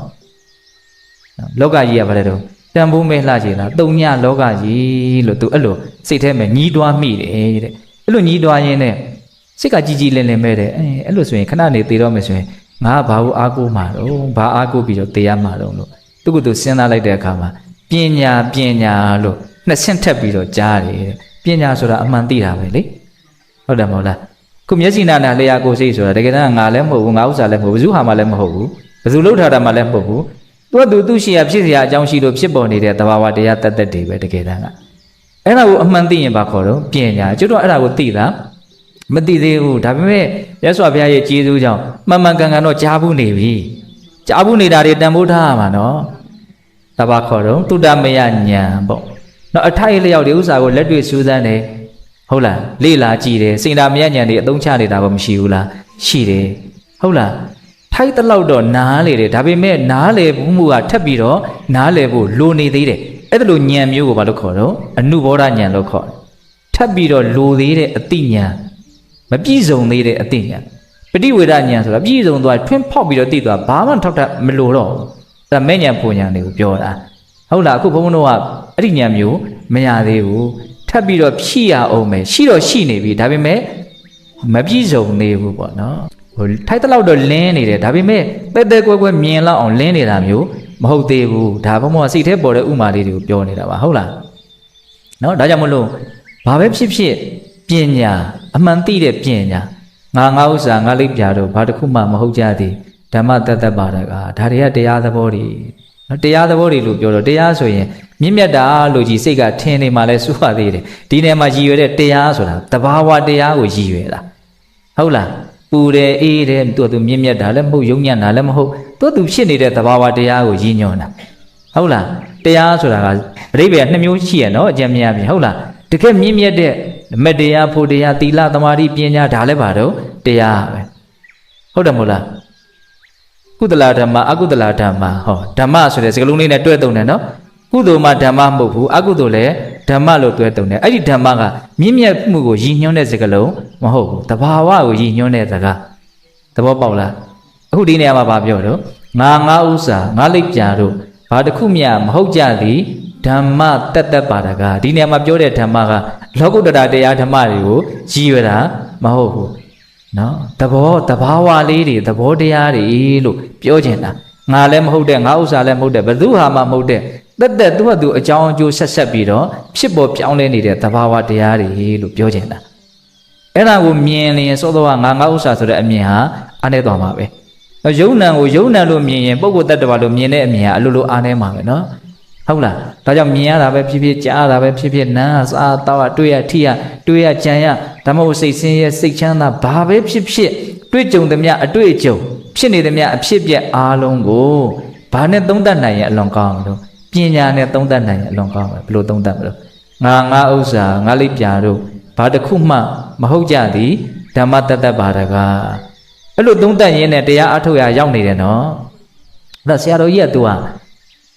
်လောကကြီးကဘာလဲတော့တန်ဖိုးမဲ့လာကြီးလားတုံညလောကကြီးလို့သူအဲ့လိုစိတ်ထဲမှာညီးတွားမိတယ်တဲ့အဲ့လိုညီးတွားရင်းနဲ့စိတ်ကကြီးကြီးလင်းလင်းမဲ့တယ်အဲ့လိုဆိုရင်ခဏနေသေးတော့မယ်ဆိုရင်ငါဘာလို့အားကိုးမှာတော့ဘာအားကိုးပြီးတော့တေးရမှာတော့လို့သူကသူစဉ်းစားလိုက်တဲ့အခါမှာပညာလို့နှစ်ဆင့်ထပ်ပြီးတော့ကြားတယ်ပညာဆိုတာအမှန်သိတာပဲလေဟုတ်တယ်မဟုတ်လား ခုမျက်စိနာနာလျာကိုယ်စိတ်ဆိုတာတကယ်တမ်းငါလည်းမဟုတ်ဘူးငါဥစ္စာလည်းမဟုတ်ဘူးဘယ်သူဟာမှလည်းမဟုတ်ဘူးဘယ်သူလှုပ်ထားတာမှလည်းမဟုတ်ဘူးသူရှိရဖြစ်เสียအကြောင်းရှိလို့ဖြစ်ပေါ်နေတဲ့သဘာဝတရားတတ်တတ်တွေပဲတကယ်တမ်းကအဲ့ဒါကိုအမှန်သိရင်ဘာခေါ်တော့ပညာကျွတ်တော့အဲ့ဒါကိုသိတာမသိသေးဘူးဒါပေမဲ့ရသော်ဘုရားရဲ့ကျေးဇူးကြောင့်မှန်မှန်ကန်ကန်တော့ကြားဘူးနေပြီကြားဘူးနေတာတွေတန်ဖိုးထားရမှာနော်ဒါဘာခေါ်တော့တုတ္တမယဉာဏ်ပေါ့နော်အထိုက်လျောက်ဒီဥစ္စာကိုလက်တွေ့စူးစမ်းတယ်ဟုတ်လားလေ့လာကြည့်တယ်စိတ်ဓာမယဉာဏ်တွေအသုံးချနေတာဘာမရှိဘူးလားရှိတယ်ဟုတ်လားထိုက်တလောက်တော့နားလေတယ်ဒါပေမဲ့နားလေမှုကထပ်ပြီးတော့နားလေဖို့လိုနေသေးတယ်အဲ့ဒါလိုဉာဏ်မျိုးကိုဘာလို့ခေါ်တော့အနုဘောဓဉာဏ်လို့ခေါ်တယ်ထပ်ပြီးတော့လိုသေးတဲ့အတိဉာဏ်မပြည့်စုံသေးတဲ့အတိဉာဏ်ပฏิဝေဒဉာဏ်ဆိုတာပြည့်စုံသွားထွန်းဖောက်ပြီးတော့သိသွားဘာမှထောက်ထပ်မလိုတော့ဘူးဒါမဲ့ဉာဏ်ပုံဉာဏ်တွေကိုပြောတာဟုတ်လားအခုဘုန်းဘုန်းတို့ကအဲ့ဒီဉာဏ်မျိုးမရသေးဘူးထပ်ပြီးတော့ဖြည့်ရအောင်မယ်ရှိတော့ရှိနေပြီဒါပေမဲ့မပြည့်စုံသေးဘူးပေါ့နော်ဟိုထိုက်တလောက်တော့လင်းနေတယ်ဒါပေမဲ့တဲတဲကွဲကွဲမြင်လောက်အောင်လင်းနေတာမျိုးမဟုတ်သေးဘူးဒါဘုံဘုံစိတ်ထဲပေါ်တဲ့ဥမာလေးတွေကိုပြောနေတာပါဟုတ်လားနော်ဒါကြောင့်မလို့ဘာပဲဖြစ်ဖြစ်ပညာအမှန်သိတဲ့ပညာငါဥစ္စာငါလိပ်ပြတော့ဘာတစ်ခုမှမဟုတ်ကြသည်ဓမ္မတတ်ပါတကားဒါတွေကတရားသဘောတွေနော်တရားသဘောတွေလို့ပြောတော့တရားဆိုရင်မြင့်မြတ်တာလို့ကြီးစိတ်ကထင်နေမှလဲစိုးရသေးတယ်ဒီနေရာမှာရည်ရွယ်တဲ့တရားဆိုတာတဘာဝတရားကိုရည်ရွယ်တာဟုတ်လားပူတယ်အေးတယ်သူမြင့်မြတ်တာလည်းမဟုတ်ယုံညံ့တာလည်းမဟုတ်သူဖြစ်နေတဲ့သဘာဝတရားကိုရည်ညွှန်းတာဟုတ်လားတရားဆိုတာကအဓိပ္ပာယ်နှစ်မျိုးရှိရနော်အကျဉ်းများပြီဟုတ်လားတကယ်မြင့်မြတ်တဲ့မတရားဖို့တရားသီလသမာဓိပညာဒါလည်းပါတော့တရားပဲဟုတ်တယ်မဟုတ်လားကုသလဓမ္မအကုသလဓမ္မဟောဓမ္မဆိုတဲ့စကားလုံးလေးနဲ့တွဲသုံးတယ်နော်ကုသိုလ်မှဓမ္မမဟုတ်ဘူးအကုသိုလ်လည်းဓမ္မလို့တွဲသုံးတယ်အဲ့ဒီဓမ္မကမြင့်မြတ်မှုကိုရည်ညွှန်းတဲ့စကားလုံးမဟုတ်ဘူးတဘာဝကိုရည်ညွှန်းတဲ့စကားသဘောပေါက်လားအခုဒီနေရာမှာဗာပြောတော့ငါဥစ္စာငါလိပ်ပြာတို့ဘာတစ်ခုမျှမဟုတ်ကြသည်ဓမ္မတတ်ပါတကားဒီနေရာမှာပြောတဲ့ဓမ္မကလောကုတ္တရာတရားဓမ္မတွေကိုရည်ရွယ်တာမဟုတ်ဘူးနော်တဘာဝလေးတွေသဘောတရားတွေလို့ပြောချင်တာငါလည်းမဟုတ်တဲ့ငါဥစ္စာလည်းမဟုတ်တဲ့ဘယ်သူဟာမှမဟုတ်တဲ့တက်သူ့ဟာသူအကြောင်းအကျိုးဆက်ပြီးတော့ဖြစ်ပေါ်ပြောင်းလဲနေတဲ့သဘာဝတရားတွေလို့ပြောချင်တာအဲ့ဒါကိုမြင်ရင်စောတော့ငါဥစ္စာဆိုတဲ့အမြင်ဟာအားနေသွားမှာပဲယုံနံကိုယုံနံလို့မြင်ရင်ပုဂ္ဂိုလ်တ attva လို့မြင်တဲ့အမြင်ဟာအလိုလိုအားနေမှာပဲနော်ဟုတ်လားဒါကြောင့်မြင်ရတာပဲဖြစ်ဖြစ်ကြားရတာပဲဖြစ်ဖြစ်နားစားတော့တွေ့ရထိရတွေ့ရကြံရဓမ္မစိတ်ဆင်းရဲစိတ်ချမ်းသာဘာပဲဖြစ်ဖြစ်တွေ့ကြုံသမျှအတွေ့အကြုံဖြစ်နေသမျှအဖြစ်ပြက်အားလုံးကိုဘာနဲ့သုံးသပ်နိုင်ရင်အလွန်ကောင်းလို့ပညာနဲ့သုံးသပ်နိုင်ရင်အလွန်ကောင်းပဲဘယ်လိုသုံးသပ်မလို့ငါဥစ္စာငါလိပ်ပြာတို့ဘာတစ်ခုမှမဟုတ်ကြသည်ဓမ္မတတ်ပါတကားအဲ့လိုသုံးသပ်ရင်းနဲ့တရားအထုတ်ရရောက်နေတယ်နော်ဒါဆရာတော်ကြီးကသူက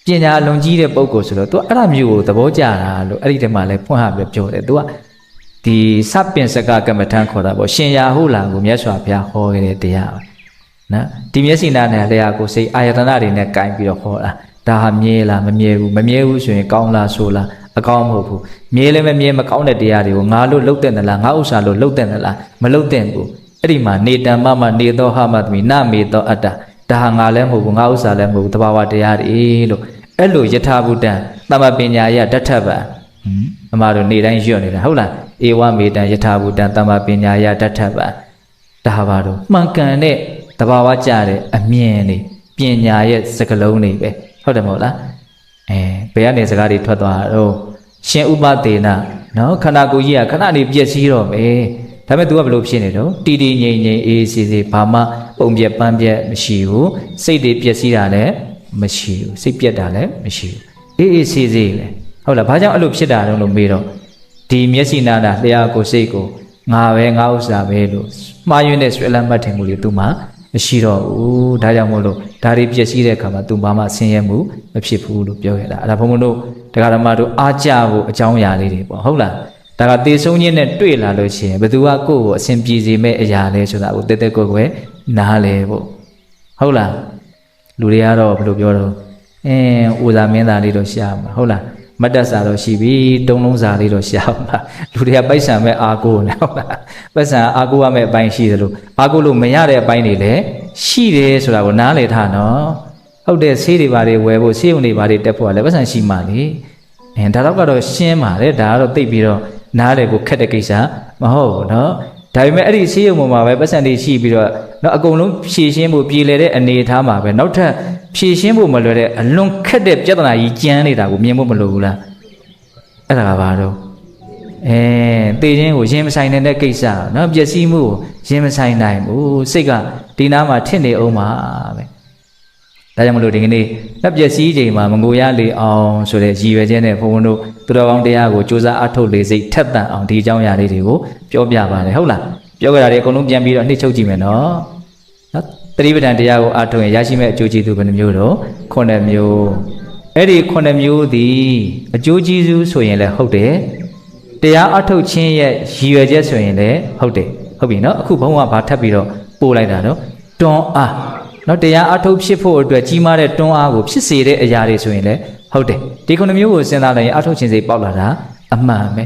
ပညာအလွန်ကြီးတဲ့ပုဂ္ဂိုလ်ဆိုတော့ तू အဲ့ဒါမျိုးကိုသဘောကျတာလို့အဲ့ဒီတည်းမှာလဲဖွင့်ဟပြပြောတယ် तू ကဒီစပင်စကကမ္မထံခေါ်တာပေါ့ရှင်ရာဟုလာကိုမြတ်စွာဘုရားဟောခဲ့တဲ့တရားပဲနော်ဒီမျက်စိနာနဲ့လျာကိုစိတ်အာယတနာတွေနဲ့ကင်ပြီးတော့ဟောတာဒါဟာမြဲလားမမြဲဘူးမမြဲဘူးဆိုရင်ကောင်းလားဆိုလားအကောင်းမဟုတ်ဘူးမြဲလည်းမမြဲမကောင်းတဲ့တရားတွေကိုငါလို့လှုပ်တဲ့လားငါဥစ္စာလို့လှုပ်တဲ့လားမလှုပ်တဲ့ဘူးအဲ့ဒီမှာနေတံမမနေသောဟမသမီနမေသောအတ္တဒါဟာငါလည်းမဟုတ်ဘူးငါဥစ္စာလည်းမဟုတ်ဘူးတဘာဝတရားတွေလို့အဲ့လိုယထာဘုဒ္ဓံတမ္ပပညာယတထဗံအမှားတို့နေတိုင်းရွတ်နေတာဟုတ်လားဧဝမေတံယထာဘုဒ္ဓံတမ္ပပညာယတထဗံဒါပါတော့မှန်ကန်တဲ့တဘာဝကြတဲ့အမြင်တွေပညာရဲ့စကလုံးတွေပဲဟုတ်တယ်မဟုတ်လားဘယ်ကနေစကားတွေထွက်သွားတော့ရှင်ဥပဒေနာနော်ခန္ဓာကိုယ်ကြီးကခဏနေပြည့်စည်တော့မယ်ဒါပေမဲ့ तू ကဘယ်လိုဖြစ်နေတော့တည်တည်ငြိမ်ငြိမ်အေးစီစီဘာမှပုံပြက်ပန်းပြက်မရှိဘူးစိတ်တွေပြည့်စည်တာလည်းမရှိဘူးစိတ်ပြက်တာလည်းမရှိဘူးအေးအေးဆေးဆေးပဲဟုတ်လားဘာကြောင့်အဲ့လိုဖြစ်တာတော့လို့မေးတော့ဒီမျက်စိနာတာလျှာကိုစိတ်ကိုငါပဲငါဥစ္စာပဲလို့မှားယွင်းတဲ့ဆွဲလမ်းမှတ်ထင်မှုတွေသူမှမရှိတော့ဘူးဒါကြောင့်မို့လို့ဒါတွေပြည့်စည်တဲ့အခါမှာသူဘာမှဆင်းရဲမှုမဖြစ်ဘူးလို့ပြောခဲ့တာအဲ့ဒါဘုံဘုံတို့တရားဓမ္မတို့အားကြဖို့အကြောင်းအရာလေးတွေပေါ့ဟုတ်လားဒါကသေဆုံးခြင်းနဲ့တွေ့လာလို့ရှိရင်ဘယ်သူကကိုယ့်ကိုအစဉ်ပြေစေမဲ့အရာလဲဆိုတာကိုတက်တက်ကိုယ်ကိုယ်နားလဲပေါ့ဟုတ်လားလူတွေကတော့ဘယ်လိုပြောတော့ဥဇာမင်းသားလေးတော့ရှာမှာဟုတ်လားမတ်တစာတော့ရှိပြီတုံးလုံးစာလေးတော့ရှာမှာလူတွေကပိုက်ဆံမဲ့အာကိုနဲ့ဟုတ်လားပိုက်ဆံအာကိုရမဲ့အပိုင်းရှိတယ်လို့အာကိုလို့မရတဲ့အပိုင်းတွေလည်းရှိတယ်ဆိုတာကိုနားလည်ထားနော်ဟုတ်တယ်ဆေးတွေဘာတွေဝယ်ဖို့ဆေးရုံတွေဘာတွေတက်ဖို့ကလည်းပိုက်ဆံရှိမှလေဒါတော့ကတော့ရှင်းပါလေဒါကတော့သိပြီးတော့နားလေကိုခက်တဲ့ကိစ္စမဟုတ်ဘူးနော် ဒါပေမဲ့အဲ့ဒီဆေးရုံပေါ်မှာပဲပတ်စံတွေရှိပြီးတော့နော်အကုန်လုံးဖြည့်ရှင်းဖို့ပြည်လဲတဲ့အနေအထားမှာပဲနောက်ထပ်ဖြည့်ရှင်းဖို့မလွယ်တဲ့အလွန်ခက်တဲ့ပြဿနာကြီးကျန်းနေတာကိုမြင်ဖို့မလိုဘူးလားအဲ့ဒါကဘာတော့သေခြင်းကိုရင်မဆိုင်တဲ့ကိစ္စနော်ပျက်စီးမှုကိုရင်မဆိုင်နိုင်ဘူးစိတ်ကဒီနားမှာထစ်နေအောင်ပါပဲဒါကြောင့်မလို့ဒီကနေ့လက်ပျက်စီးချိန်မှာမငိုရလေအောင်ဆိုတဲ့ရည်ရွယ်ချက်နဲ့ဘုန်းဘုန်းတို့သူတော်ကောင်းတရားကိုစူးစမ်းအထုတ်လေစိတ်ထက်သန်အောင်ဒီအကြောင်းအရာလေးတွေကိုပြောပြပါတယ်ဟုတ်လားပြောကြတာတွေအကုန်လုံးပြန်ပြီးတော့နှိမ့်ချုပ်ကြည့်မယ်နော်သတိပဋ္ဌာန်တရားကိုအထုတ်ရင်ရရှိမဲ့အကျိုးကျေးဇူးဘယ်နှမျိုးတော့9မျိုးအဲ့ဒီ9မျိုးသည်အကျိုးကျေးဇူးဆိုရင်လည်းဟုတ်တယ်တရားအထုတ်ခြင်းရဲ့ရည်ရွယ်ချက်ဆိုရင်လည်းဟုတ်တယ်ဟုတ်ပြီနော်အခုဘုန်းကဘာထပ်ပြီးတော့ပို့လိုက်တာတော့တွန်းအားနော်တရားအထုတ်ဖြစ်ဖို့အတွက်ကြီးမားတဲ့တွန်းအားကိုဖြစ်စေတဲ့အရာတွေဆိုရင်လည်းဟုတ်တယ်ဒီ9မျိုးကိုစဉ်းစားလိုက်ရင်အထုတ်ခြင်းစိတ်ပေါက်လာတာအမှန်ပဲ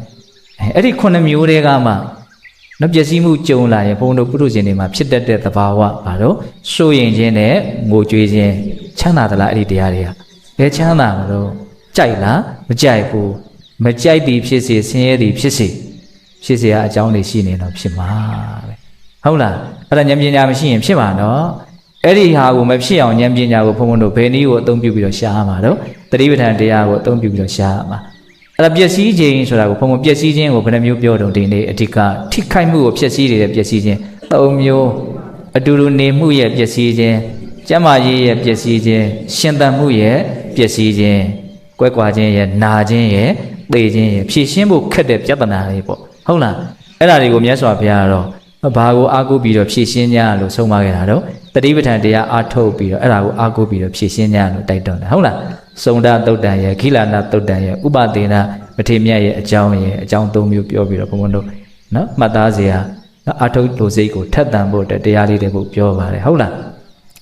အဲ့ဒီ9မျိုးတွေကမှနော်ပျက်စီးမှုကြုံလာရင်ဘုန်းတို့ပုထုဇဉ်တွေမှာဖြစ်တတ်တဲ့သဘာဝဘာလို့စိုးရင်ခြင်းနဲ့ငိုကြွေးခြင်းချမ်းသာသလားအဲ့ဒီတရားတွေကဘယ်ချမ်းသာမလို့ကြိုက်လားမကြိုက်ဘူးမကြိုက်သည်ဖြစ်စေဆင်းရဲသည်ဖြစ်စေဖြစ်စေအကြောင်းတွေရှိနေတော့ဖြစ်မှာပဲဟုတ်လားအဲ့ဒါဉာဏ်ပညာမရှိရင်ဖြစ်မှာနော်အဲ့ဒီဟာကိုမဖြစ်အောင်ဉာဏ်ပညာကိုဘုံဘုံတို့ဘယ်နည်းကိုအသုံးပြုပြီးတော့ရှားမှာတော့တတိပဋ္ဌာန်တရားကိုအသုံးပြုပြီးတော့ရှားမှာအဲ့ဒါပျက်စီးခြင်းဆိုတာကိုဘုံဘုံပျက်စီးခြင်းကိုဘယ်နှမျိုးပြောတော့ဒီနေ့အဓိကထိခိုက်မှုကိုဖျက်ဆီးနေတဲ့ပျက်စီးခြင်း3မျိုးအတူတူနေမှုရဲ့ပျက်စီးခြင်းကျန်းမာရေးရဲ့ပျက်စီးခြင်းရှင်သန်မှုရဲ့ပျက်စီးခြင်းကွဲကွာခြင်းရဲ့နာခြင်းရဲ့သေခြင်းရဲ့ဖြည့်ရှင်းဖို့ခက်တဲ့ပြဿနာတွေပေါ့ဟုတ်လားအဲ့ဒါတွေကိုမြတ်စွာဘုရားကတော့ဘာကိုအားကိုးပြီးတော့ဖြည့်ရှင်းကြလို့ဆုံးမခဲ့တာတော့တတိပဋ္ဌာန်တရားအားထုတ်ပြီးတော့အဲ့ဒါကိုအားကိုးပြီးတော့ဖြည့်ရှင်းကြလို့တိုက်တွန်းတာဟုတ်လားစုံဒသုတ်တန်ရဲ့ခိလာနာသုတ်တန်ရဲ့ဥပဒေနာမထေမြတ်ရဲ့အကြောင်း3မျိုးပြောပြီးတော့ဘုံဘုံတို့နော်မှတ်သားစရာနော်အားထုတ်လို့စိတ်ကိုထက်သန်ဖို့တရားလေးတွေကိုပြောပါတယ်ဟုတ်လား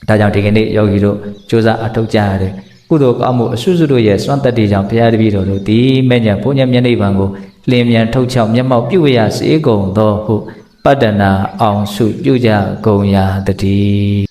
ဒါကြောင့်ဒီကနေ့ယောဂီတို့ကြိုးစားအားထုတ်ကြရတယ်ကုသိုလ်ကောင်းမှုအစွတ်တို့ရဲ့စွမ်းတတ္တိကြောင့်ဘုရားတပည့်တော်တို့ဒီမဲ့ညာဘုံညာမျက်နှိပ်ပံကိုလင်းမြန်ထုတ်ချောက်မျက်မှောက်ပြုရစေကုန်သောဟုပတ္တနာအောင်စုပြုကြကုန်ရာတည်း